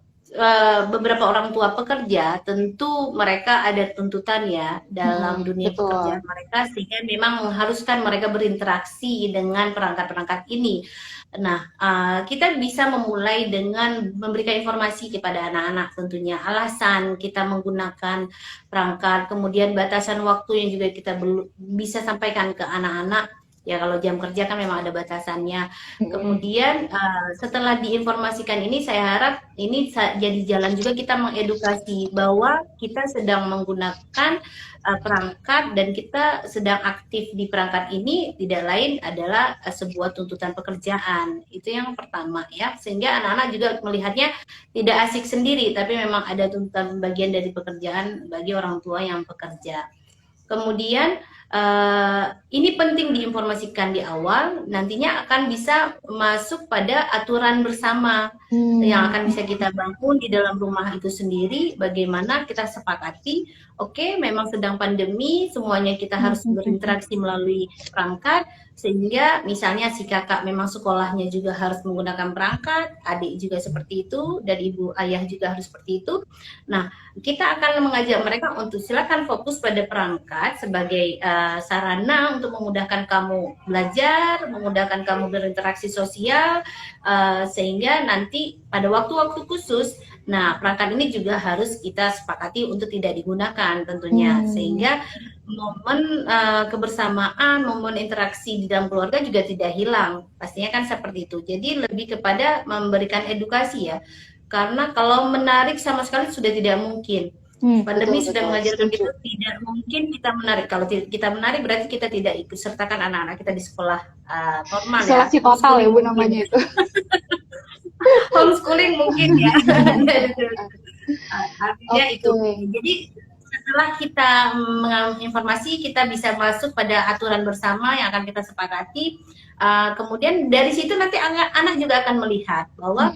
beberapa orang tua pekerja, tentu mereka ada tuntutan ya dalam dunia betul. pekerjaan mereka, sehingga memang mengharuskan mereka berinteraksi dengan perangkat-perangkat ini. Nah, kita bisa memulai dengan memberikan informasi kepada anak-anak tentunya, alasan kita menggunakan perangkat, kemudian batasan waktu yang juga kita bisa sampaikan ke anak-anak. Ya kalau jam kerja kan memang ada batasannya. Kemudian setelah diinformasikan ini, saya harap ini jadi jalan juga kita mengedukasi bahwa kita sedang menggunakan perangkat dan kita sedang aktif di perangkat ini tidak lain adalah sebuah tuntutan pekerjaan. Itu yang pertama ya, sehingga anak-anak juga melihatnya tidak asik sendiri, tapi memang ada tuntutan bagian dari pekerjaan bagi orang tua yang bekerja. Kemudian ini penting diinformasikan di awal, nantinya akan bisa masuk pada aturan bersama yang akan bisa kita bangun di dalam rumah itu sendiri. Bagaimana kita sepakati, oke, memang sedang pandemi, semuanya kita harus berinteraksi melalui perangkat, sehingga misalnya si kakak memang sekolahnya juga harus menggunakan perangkat, adik juga seperti itu, dan ibu ayah juga harus seperti itu. Nah, kita akan mengajak mereka untuk silakan fokus pada perangkat sebagai sarana untuk memudahkan kamu belajar, memudahkan kamu berinteraksi sosial, sehingga nanti pada waktu-waktu khusus, nah perangkat ini juga harus kita sepakati untuk tidak digunakan tentunya, sehingga momen kebersamaan, momen interaksi di dalam keluarga juga tidak hilang, pastinya kan seperti itu. Jadi lebih kepada memberikan edukasi ya, karena kalau menarik sama sekali sudah tidak mungkin. Pandemi sudah mengajarkan kita tidak mungkin kita menarik. Kalau kita menarik berarti kita tidak ikut sertakan anak-anak kita di sekolah normal ya. Isolasi total ya Bu namanya itu. Homeschooling mungkin ya. Artinya itu. Jadi setelah kita menginformasi, kita bisa masuk pada aturan bersama yang akan kita sepakati. Kemudian dari situ nanti anak juga akan melihat bahwa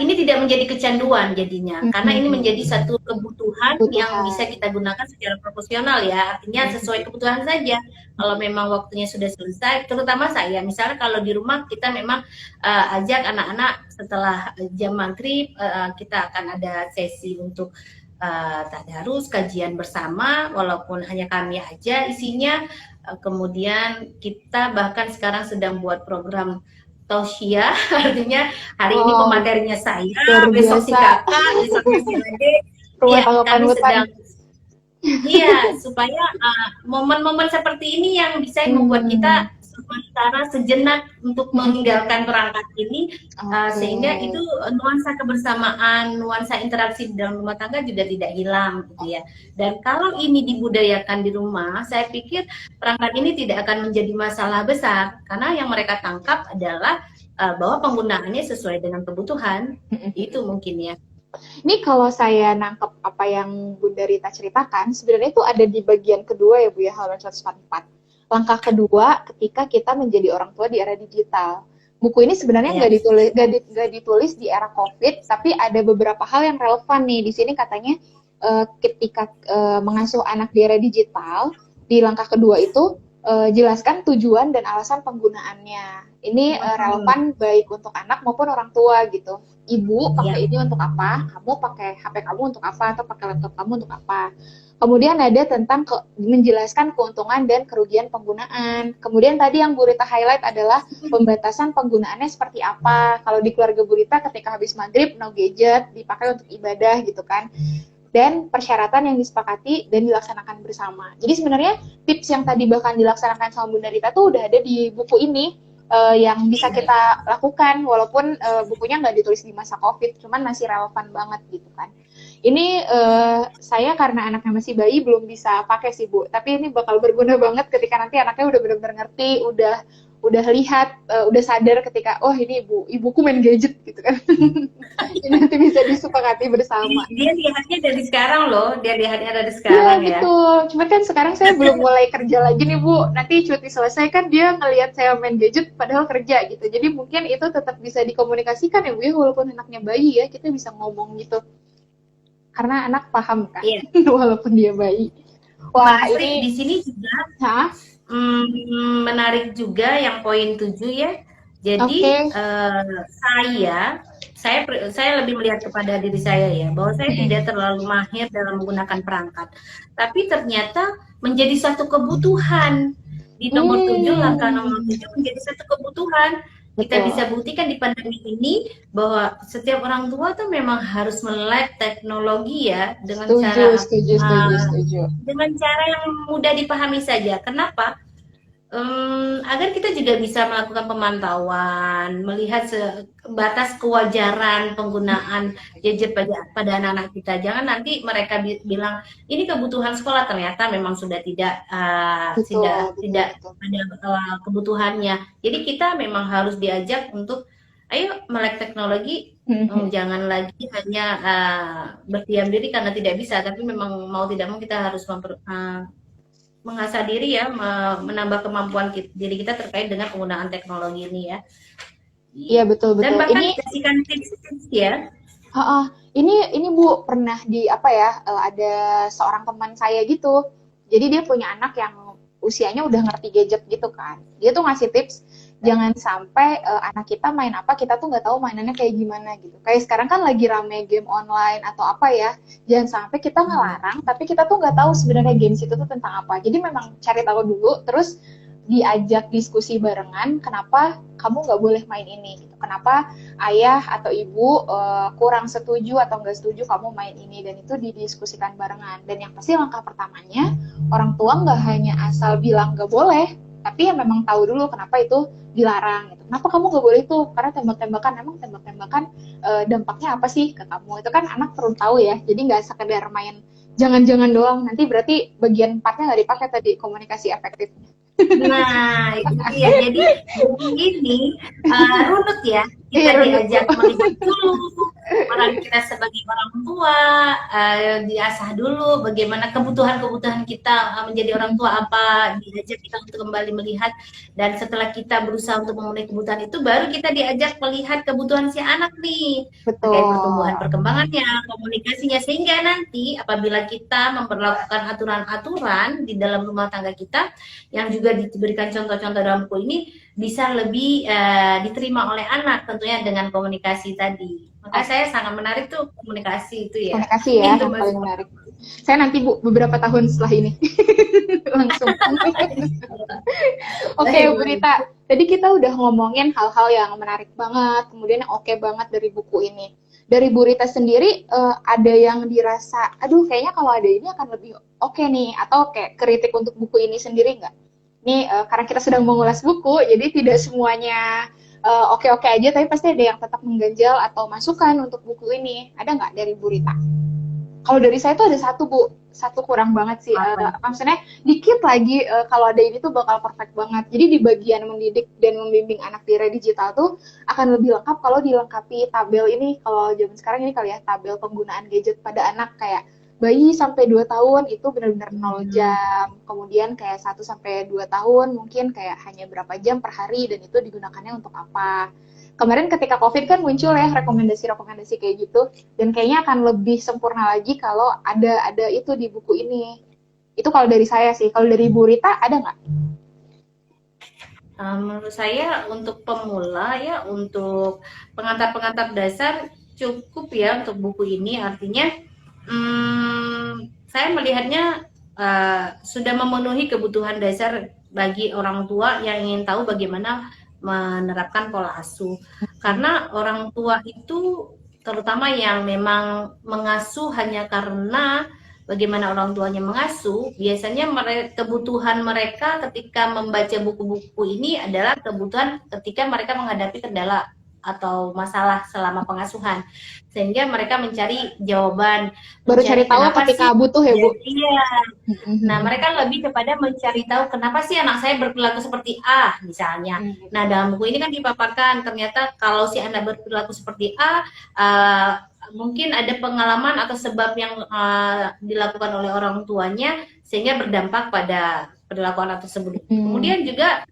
ini tidak menjadi kecanduan jadinya, karena ini menjadi satu kebutuhan yang bisa kita gunakan secara proporsional ya, artinya sesuai kebutuhan saja. Kalau memang waktunya sudah selesai, terutama saya, misalnya kalau di rumah kita memang ajak anak-anak setelah jam maghrib, kita akan ada sesi untuk tadarus, kajian bersama, walaupun hanya kami aja isinya. Kemudian kita bahkan sekarang sedang buat program tausiah, artinya hari ini Wow, pematerinya luar saya, besok si biasa. kakak, besoknya si adik. Rumah Iya, tangga kami panutan. sedang. Iya, supaya momen-momen seperti ini yang bisa membuat Hmm, kita sementara sejenak untuk meninggalkan perangkat ini, oke. sehingga itu nuansa kebersamaan, nuansa interaksi di dalam rumah tangga juga tidak hilang gitu ya. Dan kalau ini dibudayakan di rumah, saya pikir perangkat ini tidak akan menjadi masalah besar karena yang mereka tangkap adalah bahwa penggunaannya sesuai dengan kebutuhan. Itu mungkin ya. Ini kalau saya nangkep apa yang Bunda Rita ceritakan, sebenarnya itu ada di bagian kedua ya Bu ya, halaman 144. Langkah kedua ketika kita menjadi orang tua di era digital. Buku ini sebenarnya Ya. nggak ditulis di era COVID, tapi ada beberapa hal yang relevan nih. Di sini katanya ketika mengasuh anak di era digital, di langkah kedua itu jelaskan tujuan dan alasan penggunaannya. Ini relevan baik untuk anak maupun orang tua gitu. Ibu pakai Ya. ini untuk apa, kamu pakai HP kamu untuk apa, atau pakai laptop kamu untuk apa. Kemudian ada tentang menjelaskan keuntungan dan kerugian penggunaan. Kemudian tadi yang Bu Rita highlight adalah pembatasan penggunaannya seperti apa. Kalau di keluarga Bu Rita ketika habis maghrib, no gadget, dipakai untuk ibadah gitu kan. Dan persyaratan yang disepakati dan dilaksanakan bersama. Jadi sebenarnya tips yang tadi bahkan dilaksanakan sama Bunda Rita tuh udah ada di buku ini, yang bisa kita lakukan walaupun bukunya nggak ditulis di masa COVID, cuman masih relevan banget gitu kan. Ini saya karena anaknya masih bayi belum bisa pakai sih Bu, tapi ini bakal berguna banget ketika nanti anaknya udah benar-benar ngerti, udah lihat, udah sadar ketika oh ini ibuku main gadget gitu kan. Ini nanti bisa disepakati bersama. Dia lihatnya dari sekarang loh, dia lihatnya dari Iya sekarang ya. betul. Cuman kan sekarang saya belum mulai kerja lagi nih Bu. Nanti cuti selesai kan dia ngelihat saya main gadget padahal kerja gitu. Jadi mungkin itu tetap bisa dikomunikasikan ya Bu ya, walaupun anaknya bayi ya, kita bisa ngomong gitu. Karena anak paham kan, Iya, walaupun dia bayi. Mbak Wah Asri ini, di sini juga hah? menarik juga yang poin 7 ya. Jadi Oke. saya lebih melihat kepada diri saya ya, bahwa saya tidak terlalu mahir dalam menggunakan perangkat. Tapi ternyata menjadi satu kebutuhan. Di nomor 7, langkah nomor Hmm, 7 menjadi satu kebutuhan. Kita bisa betul. buktikan di pandemi ini bahwa setiap orang tua tuh memang harus melek teknologi ya Setuju, setuju, setuju, setuju. dengan cara yang mudah dipahami saja. Kenapa? Agar kita juga bisa melakukan pemantauan, melihat batas kewajaran penggunaan gadget pada anak-anak kita. Jangan nanti mereka bilang ini kebutuhan sekolah, ternyata memang sudah tidak Betul, betul, tidak betul. ada kebutuhannya. Jadi kita memang harus diajak untuk ayo melek teknologi. Jangan lagi hanya berdiam diri karena tidak bisa, tapi memang mau tidak mau kita harus mengasah diri ya, menambah kemampuan diri kita terkait dengan penggunaan teknologi ini ya. Iya betul, Dan betul. bahkan Ini dikasihkan tips-tips ya. Heeh. Ini Bu pernah di apa ya, ada seorang teman saya gitu. Jadi dia punya anak yang usianya udah ngerti gadget gitu kan. Dia tuh ngasih tips jangan sampai anak kita main apa kita tuh nggak tahu mainannya kayak gimana gitu. Kayak sekarang kan lagi rame game online atau apa ya. Jangan sampai kita ngelarang tapi kita tuh nggak tahu sebenarnya games itu tuh tentang apa. Jadi memang cari tahu dulu terus diajak diskusi barengan kenapa kamu nggak boleh main ini gitu. Kenapa ayah atau ibu kurang setuju atau nggak setuju kamu main ini dan itu didiskusikan barengan dan yang pasti langkah pertamanya orang tua nggak hanya asal bilang nggak boleh tapi ya memang tahu dulu kenapa itu dilarang gitu. Kenapa kamu nggak boleh itu karena tembak-tembakan emang tembak-tembakan dampaknya apa sih ke kamu itu kan anak perlu tahu ya jadi nggak sekedar main jangan-jangan doang nanti berarti bagian empatnya nggak dipakai tadi komunikasi efektifnya. Nah, itu dia. Jadi ini runut ya. Iya Kita runut bu. diajak melihat dulu orang kita sebagai orang tua, diasah dulu bagaimana kebutuhan-kebutuhan kita menjadi orang tua apa, diajak kita untuk kembali melihat dan setelah kita berusaha untuk memenuhi kebutuhan itu baru kita diajak melihat kebutuhan si anak nih terkait pertumbuhan Betul. perkembangannya, komunikasinya sehingga nanti apabila kita memperlakukan aturan-aturan di dalam rumah tangga kita yang juga diberikan contoh-contoh dalam buku ini bisa lebih diterima oleh anak, tentunya dengan komunikasi tadi. Maka saya sangat menarik tuh komunikasi itu ya. Komunikasi ya Itu yang Mas. paling menarik. Saya nanti Bu beberapa tahun setelah ini langsung. Oke, Baik, Bu baik. Rita. Tadi kita udah ngomongin hal-hal yang menarik banget, kemudian yang oke banget dari buku ini. Dari Bu Rita sendiri, ada yang dirasa, aduh kayaknya kalau ada ini akan lebih oke nih, atau kayak kritik untuk buku ini sendiri nggak? Ini karena kita sedang mengulas buku, jadi tidak semuanya oke-oke aja, tapi pasti ada yang tetap mengganjal atau masukan untuk buku ini. Ada nggak dari Bu Rita? Kalau dari saya tuh ada satu Bu, satu kurang banget sih. Apa? Maksudnya dikit lagi kalau ada ini tuh bakal perfect banget. Jadi di bagian mendidik dan membimbing anak di era digital tuh akan lebih lengkap kalau dilengkapi tabel ini. Kalau zaman sekarang ini kali ya, tabel penggunaan gadget pada anak kayak bayi sampai 2 tahun itu benar-benar 0 jam. Kemudian kayak 1 sampai 2 tahun mungkin kayak hanya berapa jam per hari dan itu digunakannya untuk apa. Kemarin ketika COVID kan muncul ya rekomendasi-rekomendasi kayak gitu dan kayaknya akan lebih sempurna lagi kalau ada itu di buku ini. Itu kalau dari saya sih. Kalau dari Bu Rita ada nggak? Menurut saya untuk pemula ya, untuk pengantar-pengantar dasar cukup ya untuk buku ini. Artinya saya melihatnya sudah memenuhi kebutuhan dasar bagi orang tua yang ingin tahu bagaimana menerapkan pola asuh. Karena orang tua itu terutama yang memang mengasuh hanya karena bagaimana orang tuanya mengasuh, biasanya kebutuhan mereka ketika membaca buku-buku ini adalah kebutuhan ketika mereka menghadapi kendala atau masalah selama pengasuhan, sehingga mereka mencari jawaban, Baru cari mencari tahu kenapa ketika sih. butuh ya Bu? Iya. Nah, mereka lebih kepada mencari tahu kenapa sih anak saya berperilaku seperti A misalnya. Nah, dalam buku ini kan dipaparkan ternyata kalau si anak berperilaku seperti A, mungkin ada pengalaman atau sebab yang dilakukan oleh orang tuanya sehingga berdampak pada perilaku anak tersebut. Kemudian juga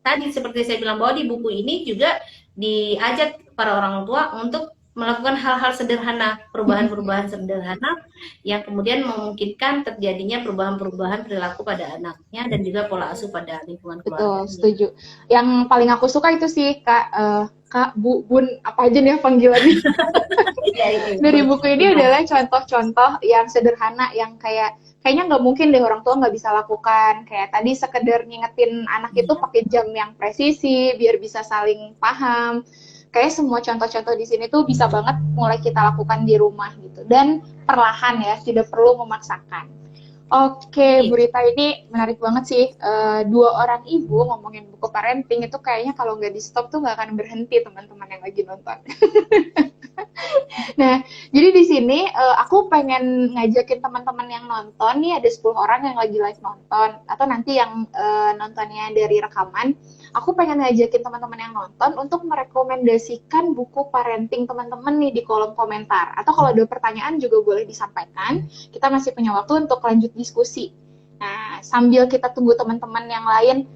tadi seperti saya bilang bahwa di buku ini juga diajak para orang tua untuk melakukan hal-hal sederhana, perubahan-perubahan sederhana yang kemudian memungkinkan terjadinya perubahan-perubahan perilaku pada anaknya dan juga pola asuh pada lingkungan keluarga. Betul, setuju. Yang paling aku suka itu sih Kak, Bu, Bun, apa aja nih panggilannya. Dari buku ini adalah contoh-contoh yang sederhana yang kayaknya nggak mungkin deh orang tua nggak bisa lakukan. Kayak tadi sekedar ngingetin anak itu pakai jam yang presisi biar bisa saling paham. Kayak semua contoh-contoh di sini tuh bisa banget mulai kita lakukan di rumah gitu. Dan perlahan ya, tidak perlu memaksakan. Oke, Bu Rita, ini menarik banget sih. Dua orang ibu ngomongin buku parenting itu kayaknya kalau nggak di stop tuh nggak akan berhenti teman-teman yang lagi nonton. Nah, jadi di sini aku pengen ngajakin teman-teman yang nonton nih ada 10 orang yang lagi live nonton atau nanti yang nontonnya dari rekaman. Aku pengen ngajakin teman-teman yang nonton untuk merekomendasikan buku parenting teman-teman nih di kolom komentar. Atau kalau ada pertanyaan juga boleh disampaikan. Kita masih punya waktu untuk lanjut diskusi. Nah, sambil kita tunggu teman-teman yang lain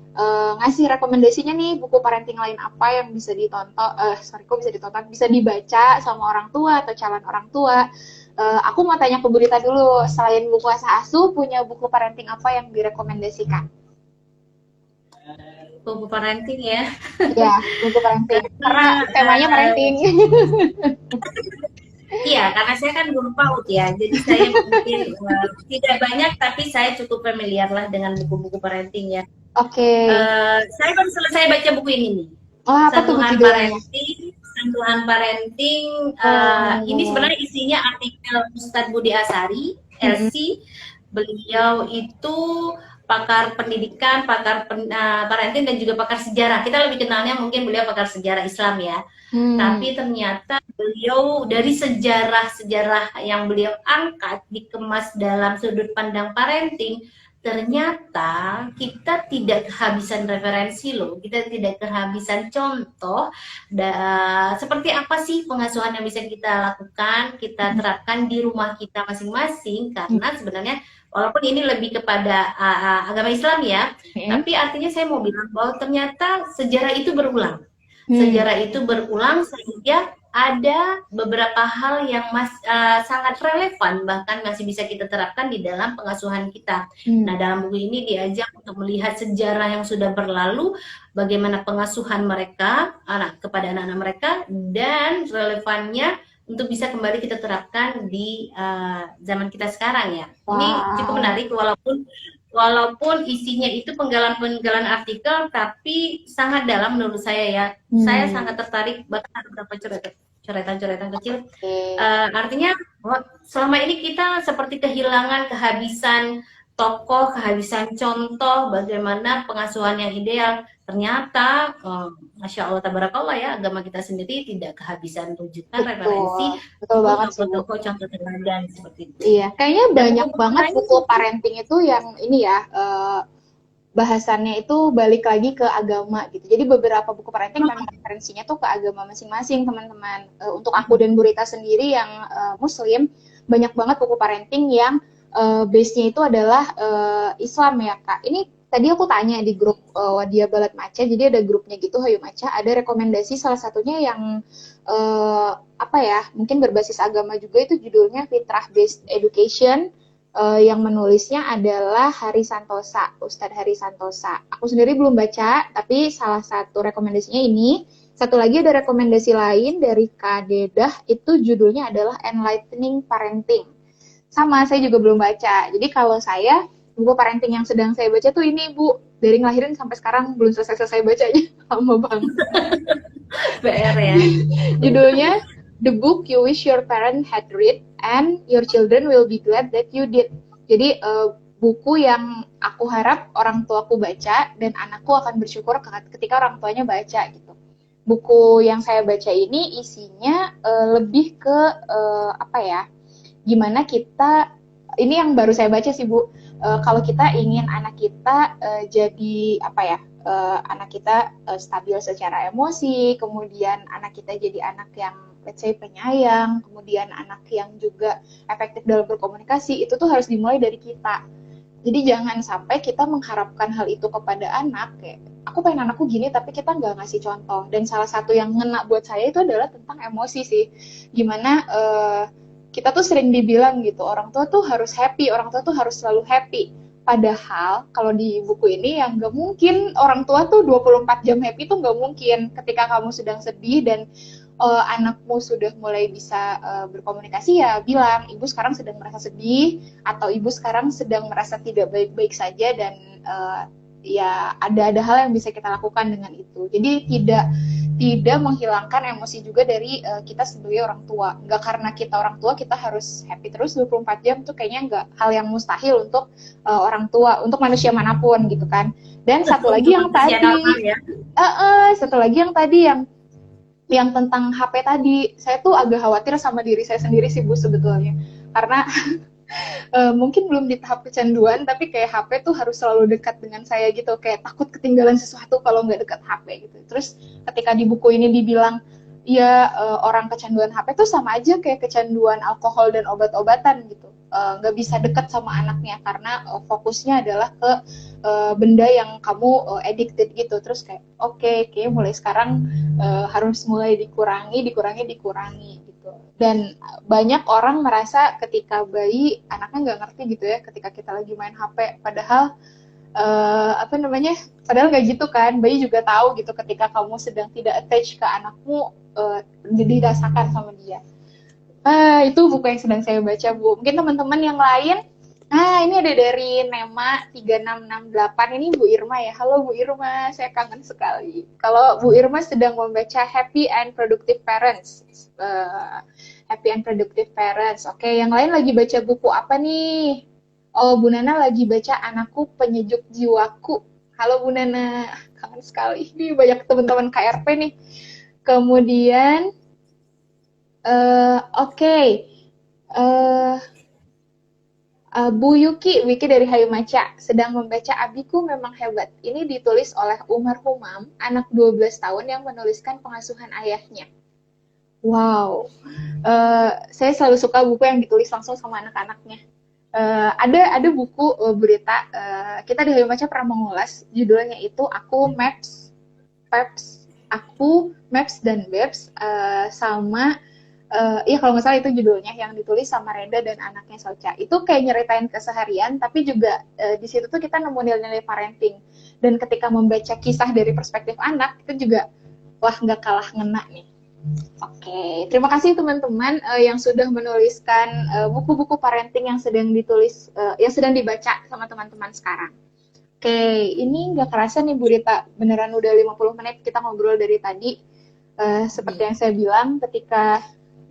ngasih rekomendasinya nih buku parenting lain apa yang bisa ditonton, bisa dibaca sama orang tua atau calon orang tua. Aku mau tanya ke Bu Rita dulu, selain buku Asa Asuh, punya buku parenting apa yang direkomendasikan? Buku parenting ya. Ya, buku parenting. Karena temanya parenting. Iya, karena saya kan guru PAUD ya, jadi saya mungkin tidak banyak, tapi saya cukup familiar lah dengan buku-buku parenting ya. Oke. Saya baru selesai baca buku ini nih. Oh, apa tuh judulnya? Sentuhan Parenting. Ini sebenarnya isinya artikel Ustadz Budi Asari, LC. Beliau itu pakar pendidikan, pakar parenting dan juga pakar sejarah. Kita lebih kenalnya mungkin beliau pakar sejarah Islam ya. Tapi ternyata beliau dari sejarah-sejarah yang beliau angkat dikemas dalam sudut pandang parenting, ternyata kita tidak kehabisan referensi loh, kita tidak kehabisan contoh seperti apa sih pengasuhan yang bisa kita lakukan, kita terapkan di rumah kita masing-masing, karena sebenarnya walaupun ini lebih kepada agama Islam ya, tapi artinya saya mau bilang bahwa ternyata sejarah itu berulang. Sejarah itu berulang sehingga ada beberapa hal yang sangat relevan, bahkan masih bisa kita terapkan di dalam pengasuhan kita. Nah, dalam buku ini diajak untuk melihat sejarah yang sudah berlalu, bagaimana pengasuhan mereka kepada anak-anak mereka, dan relevannya untuk bisa kembali kita terapkan di zaman kita sekarang ya. Ini cukup menarik, walaupun isinya itu penggalan-penggalan artikel, tapi sangat dalam menurut saya ya. Saya sangat tertarik, bahkan ada beberapa coretan-coretan kecil. Artinya selama ini kita seperti kehabisan tokoh, kehabisan contoh bagaimana pengasuhan yang ideal. Ternyata, Masya Allah, tabarakallah ya, agama kita sendiri tidak kehabisan rujukan, referensi, betul banget sih, tokoh contoh teladan seperti itu. Iya, kayaknya banyak banget buku parenting itu yang ini ya, bahasannya itu balik lagi ke agama gitu. Jadi beberapa buku parenting memang referensinya tuh ke agama masing-masing, teman-teman. Untuk aku dan Bu Rita sendiri yang Muslim, banyak banget buku parenting yang base-nya itu adalah Islam ya, Kak. Ini tadi aku tanya di grup Wadia Balat Maca, jadi ada grupnya gitu, Hayu Maca, ada rekomendasi salah satunya yang apa ya, mungkin berbasis agama juga, itu judulnya Fitrah Based Education. Yang menulisnya adalah Hari Santosa, Ustadz Hari Santosa. Aku sendiri belum baca, tapi salah satu rekomendasinya ini. Satu lagi ada rekomendasi lain dari Kak Dedah, itu judulnya adalah Enlightening Parenting. Sama, saya juga belum baca. Jadi kalau saya, buku parenting yang sedang saya baca tuh ini, Bu. Dari ngelahirin sampai sekarang belum selesai-selesai bacanya. Lama banget. PR ya. Judulnya The Book You Wish Your Parent Had Read and Your Children Will Be Glad That You Did. Jadi buku yang aku harap orang tuaku baca dan anakku akan bersyukur ketika orang tuanya baca gitu. Buku yang saya baca ini isinya lebih ke apa ya? Gimana kita, ini yang baru saya baca sih, Bu. Kalau kita ingin anak kita jadi apa ya? Anak kita stabil secara emosi, kemudian anak kita jadi anak yang let's say penyayang, kemudian anak yang juga efektif dalam berkomunikasi, itu tuh harus dimulai dari kita. Jadi jangan sampai kita mengharapkan hal itu kepada anak, kayak aku pengen anakku gini tapi kita nggak ngasih contoh. Dan salah satu yang ngena buat saya itu adalah tentang emosi sih. Gimana kita tuh sering dibilang gitu, orang tua tuh harus happy, orang tua tuh harus selalu happy. Padahal kalau di buku ini yang nggak mungkin orang tua tuh 24 jam happy tuh nggak mungkin. Ketika kamu sedang sedih dan anakmu sudah mulai bisa berkomunikasi, ya bilang, ibu sekarang sedang merasa sedih, atau ibu sekarang sedang merasa tidak baik-baik saja, dan ya ada hal yang bisa kita lakukan dengan itu. Jadi tidak menghilangkan emosi juga dari kita sebagai orang tua. Nggak karena kita orang tua kita harus happy terus 24 jam, tuh kayaknya nggak hal yang mustahil untuk orang tua, untuk manusia manapun gitu kan. Dan satu lagi yang tadi, satu lagi yang tadi yang tentang HP tadi, saya tuh agak khawatir sama diri saya sendiri sih, Bu, sebetulnya. Karena mungkin belum di tahap kecanduan, tapi kayak HP tuh harus selalu dekat dengan saya gitu, kayak takut ketinggalan sesuatu kalau nggak dekat HP gitu. Terus ketika di buku ini dibilang, ya orang kecanduan HP tuh sama aja kayak kecanduan alkohol dan obat-obatan gitu. Nggak bisa dekat sama anaknya karena fokusnya adalah ke benda yang kamu addicted gitu. Terus kayak oke, mulai sekarang harus mulai dikurangi gitu. Dan banyak orang merasa ketika bayi anaknya nggak ngerti gitu ya ketika kita lagi main HP, padahal padahal nggak gitu kan. Bayi juga tahu gitu ketika kamu sedang tidak attach ke anakmu, dirasakan sama dia. Itu buku yang sedang saya baca, Bu. Mungkin teman-teman yang lain, ini ada dari Nema 3668, ini Bu Irma ya. Halo Bu Irma, saya kangen sekali. Kalau Bu Irma sedang membaca Happy and Productive Parents. Happy and Productive Parents. Oke, yang lain lagi baca buku apa nih? Oh, Bu Nana lagi baca Anakku Penyejuk Jiwaku. Halo Bu Nana, kangen sekali. Ini banyak teman-teman KRP nih. Kemudian, Bu Wiki dari Hayu Maca sedang membaca Abiku Memang Hebat. Ini ditulis oleh Umar Humam, anak 12 tahun yang menuliskan pengasuhan ayahnya. Wow, saya selalu suka buku yang ditulis langsung sama anak-anaknya. Ada buku berita, kita di Hayu Maca pernah mengulas, judulnya itu Aku Maps Aku, Maps dan Babs, sama ya kalau nggak salah itu judulnya, yang ditulis sama Reda dan anaknya Socha. Itu kayak nyeritain keseharian, tapi juga di situ tuh kita nemu nilai-nilai parenting. Dan ketika membaca kisah dari perspektif anak, itu juga wah nggak kalah ngena nih. Oke, terima kasih teman-teman yang sudah menuliskan buku-buku parenting yang sedang ditulis, yang sedang dibaca sama teman-teman sekarang. Oke, ini nggak kerasa nih Bu Rita, beneran udah 50 menit kita ngobrol dari tadi. Seperti yang saya bilang, ketika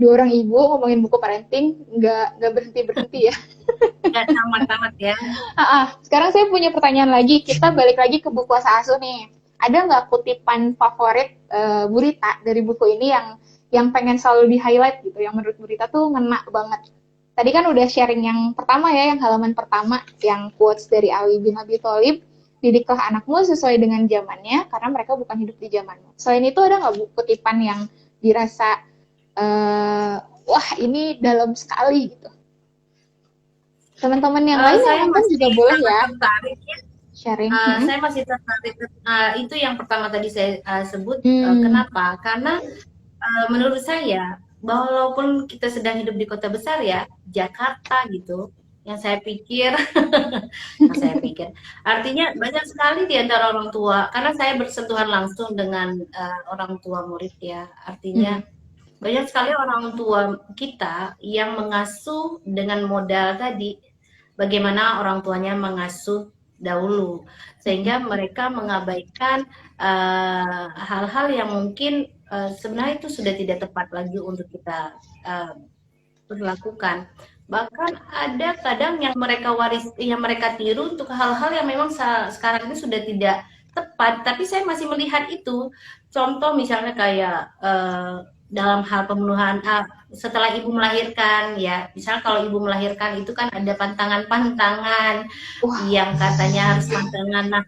dua orang ibu ngomongin buku parenting, nggak berhenti-berhenti ya. Nggak tamat-tamat ya. Sekarang saya punya pertanyaan lagi, kita balik lagi ke buku Asa Asuh nih. Ada nggak kutipan favorit Bu Rita dari buku ini yang pengen selalu di-highlight gitu, yang menurut Bu Rita tuh ngena banget? Tadi kan udah sharing yang pertama ya, yang halaman pertama, yang quotes dari Ali bin Abi Thalib, didiklah anakmu sesuai dengan zamannya, karena mereka bukan hidup di zamanmu. Selain itu ada nggak kutipan yang dirasa, wah ini dalam sekali gitu? Teman-teman yang lain yang nonton juga boleh ya, sharing. Saya masih tertarik, itu yang pertama tadi saya sebut. Kenapa? Karena menurut saya, walaupun kita sedang hidup di kota besar ya, Jakarta gitu, yang saya pikir, artinya banyak sekali di antara orang tua, karena saya bersentuhan langsung dengan orang tua murid ya, artinya banyak sekali orang tua kita yang mengasuh dengan modal tadi, bagaimana orang tuanya mengasuh dahulu, sehingga mereka mengabaikan hal-hal yang mungkin sebenarnya itu sudah tidak tepat lagi untuk kita berlakukan. Bahkan ada kadang yang mereka tiru untuk hal-hal yang memang sekarang ini sudah tidak tepat, tapi saya masih melihat itu. Contoh misalnya kayak dalam hal pembunuhan setelah ibu melahirkan ya, misalnya kalau ibu melahirkan itu kan ada pantangan-pantangan yang katanya harus pantangan. Nah,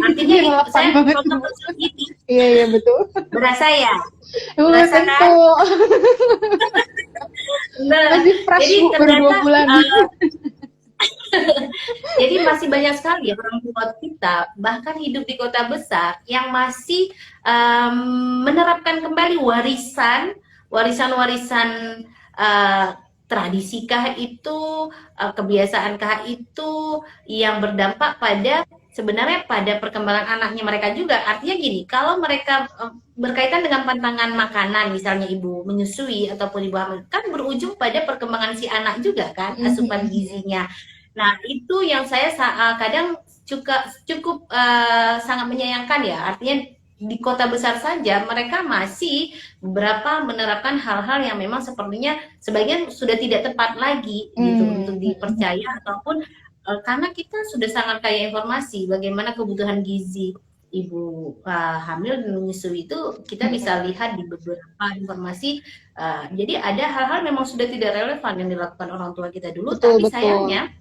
artinya saya contoh ini. Iya betul. Berasa ya? Berasa kan? Nah, masih fresh jadi baru 2 bulan. Jadi masih banyak sekali orang tua kita, bahkan hidup di kota besar, yang masih menerapkan kembali warisan-warisan tradisikah itu, kebiasaankah itu, yang berdampak sebenarnya pada perkembangan anaknya mereka juga. Artinya gini, kalau mereka berkaitan dengan pantangan makanan, misalnya ibu menyusui ataupun ibu hamil, kan berujung pada perkembangan si anak juga kan, asupan gizinya. Nah, itu yang saya kadang cukup sangat menyayangkan ya. Artinya di kota besar saja mereka masih beberapa menerapkan hal-hal yang memang sepertinya sebagian sudah tidak tepat lagi gitu untuk dipercaya, ataupun karena kita sudah sangat kaya informasi bagaimana kebutuhan gizi ibu hamil dan menyusui itu, kita bisa lihat di beberapa informasi. Jadi ada hal-hal memang sudah tidak relevan yang dilakukan orang tua kita dulu, tapi sayangnya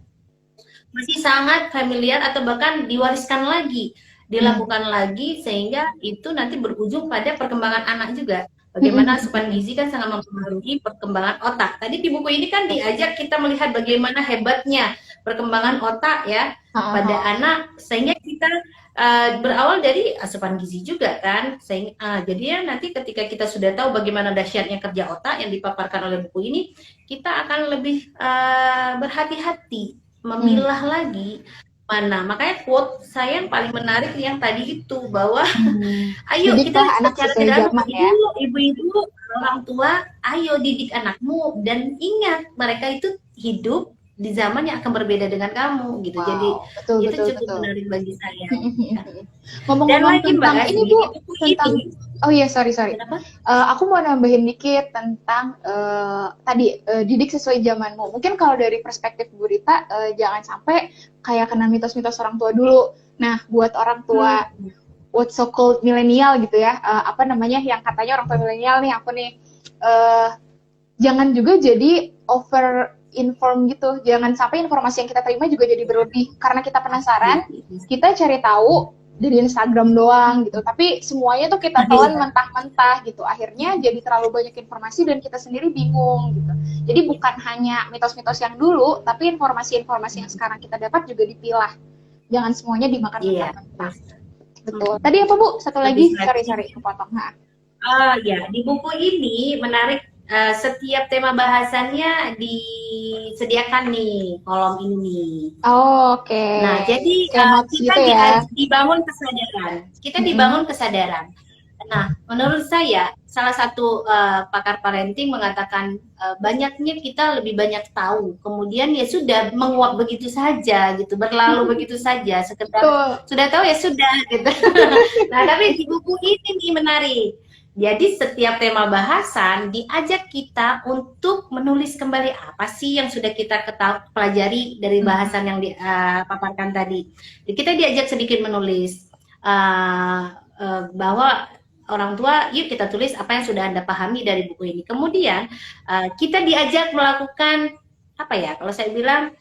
masih sangat familiar atau bahkan diwariskan lagi, dilakukan lagi, sehingga itu nanti berujung pada perkembangan anak juga. Bagaimana asupan gizi kan sangat mempengaruhi perkembangan otak. Tadi di buku ini kan diajak kita melihat bagaimana hebatnya perkembangan otak ya pada anak, sehingga kita berawal dari asupan gizi juga kan. Jadinya nanti ketika kita sudah tahu bagaimana dahsyatnya kerja otak yang dipaparkan oleh buku ini, kita akan lebih berhati-hati memilah lagi mana. Makanya quote saya yang paling menarik yang tadi itu, bahwa ayo kita secara tidak ibu-ibu, orang tua, ayo didik anakmu, dan ingat mereka itu hidup di zaman yang akan berbeda dengan kamu gitu. Jadi itu cukup menarik bagi saya. Ngomong-ngomong tentang ini Bu, tentang oh iya sorry. Aku mau nambahin dikit tentang tadi didik sesuai zamanmu. Mungkin kalau dari perspektif Bu Rita, jangan sampai kayak kena mitos-mitos orang tua dulu. Nah, buat orang tua what so called milenial gitu ya, yang katanya orang tua milenial nih, aku nih, jangan juga jadi over inform gitu. Jangan sampai informasi yang kita terima juga jadi berlebih karena kita penasaran, kita cari tahu dari Instagram doang gitu, tapi semuanya tuh kita telan mentah-mentah gitu. Akhirnya jadi terlalu banyak informasi dan kita sendiri bingung gitu. Jadi bukan hanya mitos-mitos yang dulu, tapi informasi-informasi yang sekarang kita dapat juga dipilah. Jangan semuanya dimakan mentah-mentah. betul. Tadi apa Bu? Satu Lebih lagi, strategis. sorry kepotong. Ya, di buku ini menarik, setiap tema bahasannya disediakan nih kolom ini nih. Oh, oke. Nah, jadi Kayak notes kita gitu ya. dibangun kesadaran. Kita Mm-mm. dibangun kesadaran. Nah, menurut saya salah satu pakar parenting mengatakan banyaknya kita lebih banyak tahu, kemudian ya sudah menguap begitu saja gitu, berlalu begitu saja, sekedar Betul. sudah tahu ya sudah gitu. Nah, tapi di buku ini nih menarik. Jadi setiap tema bahasan diajak kita untuk menulis kembali apa sih yang sudah kita pelajari dari bahasan yang dipaparkan tadi. Jadi kita diajak sedikit menulis bahwa orang tua, yuk kita tulis apa yang sudah Anda pahami dari buku ini. Kemudian kita diajak melakukan apa ya? Kalau saya bilang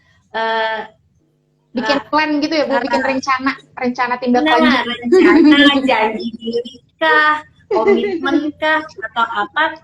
Bikin plan gitu ya Bu, bikin rencana tindak lanjut. nah, rencana, janji diri kah, komitmen kah, atau apa,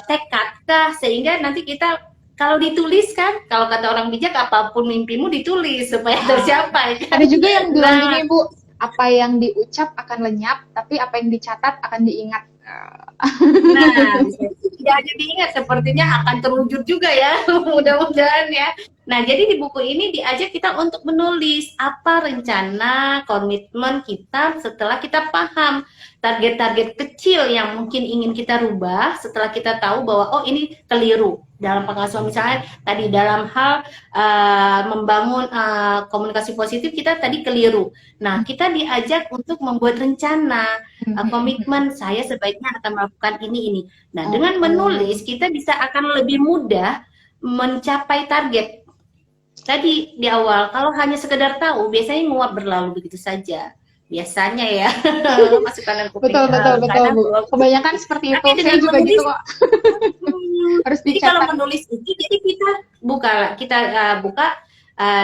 tekad kah, sehingga nanti kita kalau ditulis kan, kalau kata orang bijak, apapun mimpimu ditulis supaya tercapai kan. Ada juga yang bilang Nah, gini Bu, apa yang diucap akan lenyap, tapi apa yang dicatat akan diingat. nah, tidak hanya diingat, sepertinya akan terwujud juga ya, mudah-mudahan ya. Nah, jadi di buku ini diajak kita untuk menulis apa rencana, komitmen kita setelah kita paham target-target kecil yang mungkin ingin kita rubah setelah kita tahu bahwa oh ini keliru dalam pengasuhan, misalnya tadi dalam hal membangun komunikasi positif kita tadi keliru. Nah, kita diajak untuk membuat rencana, komitmen saya sebaiknya akan melakukan ini. Nah, dengan menulis kita bisa akan lebih mudah mencapai target. Tadi di awal, kalau hanya sekedar tahu, biasanya nguap berlalu begitu saja. Biasanya ya, masuk kanan kuping Betul kanan. Bu. Kebanyakan seperti itu. Tapi Saya juga menulis, gitu kok. Harus jadi kalau dicatat. menulis itu, jadi kita buka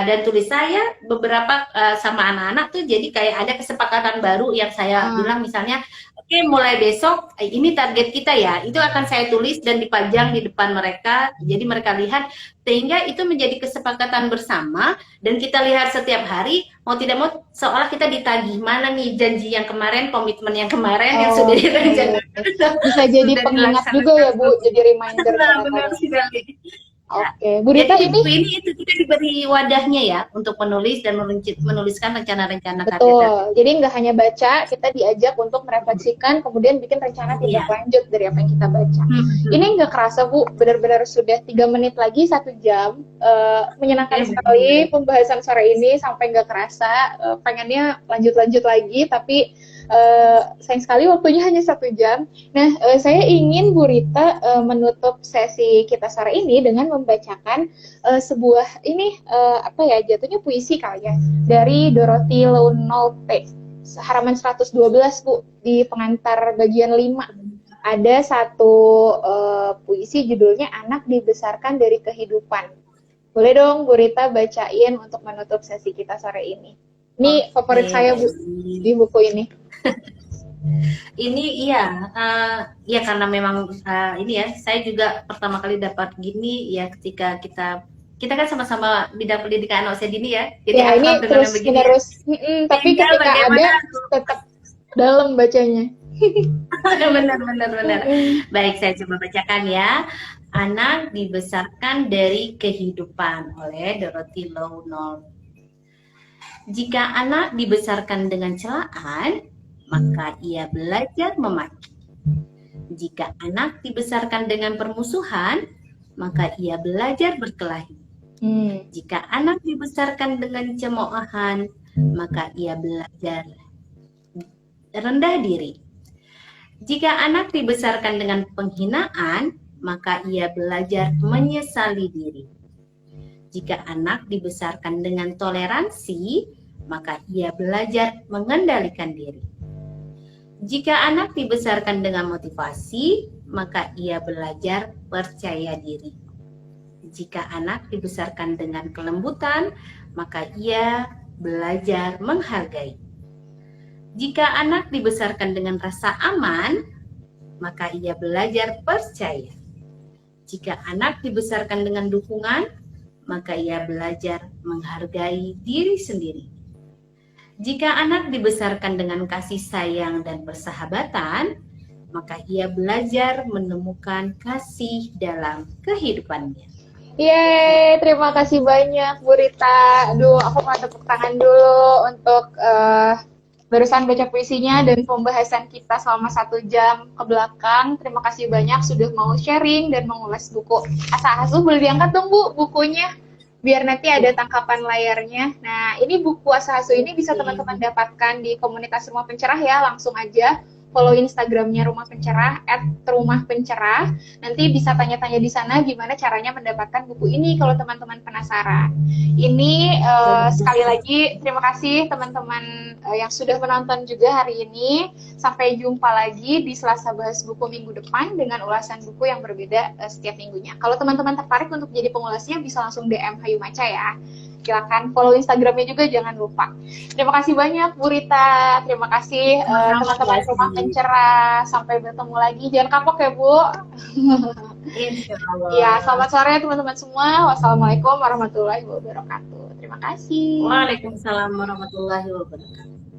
dan tulis saya beberapa sama anak-anak tuh, jadi kayak ada kesepakatan baru yang saya bilang misalnya, oke, mulai besok ini target kita ya, itu akan saya tulis dan dipajang di depan mereka, jadi mereka lihat, sehingga itu menjadi kesepakatan bersama dan kita lihat setiap hari, mau tidak mau seolah kita ditagih mana nih janji yang kemarin, komitmen yang kemarin yang sudah direncanakan. Bisa jadi pengingat juga ya Bu, jadi reminder. Benar sekali. Oke, Bu Rita, jadi ini itu kita diberi wadahnya ya untuk menulis dan menuliskan rencana-rencana target. Betul. Jadi nggak hanya baca, kita diajak untuk merefleksikan, kemudian bikin rencana tindak lanjut dari apa yang kita baca. Ini nggak kerasa Bu, benar-benar sudah 3 menit lagi 1 jam. Menyenangkan sekali pembahasan sore ini sampai nggak kerasa. Pengennya lanjut-lanjut lagi, tapi sayang sekali waktunya hanya 1 jam. Nah, saya ingin Bu Rita menutup sesi kita sore ini dengan membacakan sebuah ini apa ya, jatuhnya puisi kali ya, dari Dorothy Launope, halaman 112 Bu, di pengantar bagian 5. Ada satu puisi judulnya Anak Dibesarkan dari Kehidupan. Boleh dong Bu Rita bacain untuk menutup sesi kita sore ini. Ini favorit saya Bu di buku ini. Ini ya karena memang ini ya, saya juga pertama kali dapat gini ya ketika kita kan sama-sama bidang pendidikan anak usia dini ya. Jadi ya ini terus menerus. Tapi ketika ada tetap dalam bacanya. Benar. Baik, saya coba bacakan ya. Anak Dibesarkan dari Kehidupan oleh Dorothy Launope. Jika anak dibesarkan dengan celaan, maka ia belajar memaki. Jika anak dibesarkan dengan permusuhan, maka ia belajar berkelahi. Jika anak dibesarkan dengan cemoohan, maka ia belajar rendah diri. Jika anak dibesarkan dengan penghinaan, maka ia belajar menyesali diri. Jika anak dibesarkan dengan toleransi, maka ia belajar mengendalikan diri. Jika anak dibesarkan dengan motivasi, maka ia belajar percaya diri. Jika anak dibesarkan dengan kelembutan, maka ia belajar menghargai. Jika anak dibesarkan dengan rasa aman, maka ia belajar percaya. Jika anak dibesarkan dengan dukungan, maka ia belajar menghargai diri sendiri. Jika anak dibesarkan dengan kasih sayang dan persahabatan, maka ia belajar menemukan kasih dalam kehidupannya. Yeay, terima kasih banyak Bu Rita. Aduh, aku mau tepuk tangan dulu untuk barusan baca puisinya dan pembahasan kita selama 1 jam ke belakang. Terima kasih banyak sudah mau sharing dan mengulas buku Asa Asuh. Boleh diangkat dong Bu bukunya, biar nanti ada tangkapan layarnya. Nah, ini buku Asa Asuh ini bisa teman-teman dapatkan di komunitas Rumah Pencerah ya. Langsung aja follow Instagramnya Rumah Pencerah @rumahpencerah. Nanti bisa tanya-tanya di sana gimana caranya mendapatkan buku ini kalau teman-teman penasaran. Ini sekali lagi terima kasih teman-teman yang sudah menonton juga hari ini. Sampai jumpa lagi di Selasa Bahas Buku minggu depan dengan ulasan buku yang berbeda setiap minggunya. Kalau teman-teman tertarik untuk jadi pengulasnya bisa langsung DM Hayu Maca ya. Silakan follow Instagramnya juga, jangan lupa. Terima kasih banyak Bu Rita, terima kasih teman-teman Rumah Pencerah. Sampai bertemu lagi, jangan kapok ya Bu. Ya, selamat sore teman-teman semua. Wassalamualaikum warahmatullahi wabarakatuh. Terima kasih. Waalaikumsalam warahmatullahi wabarakatuh.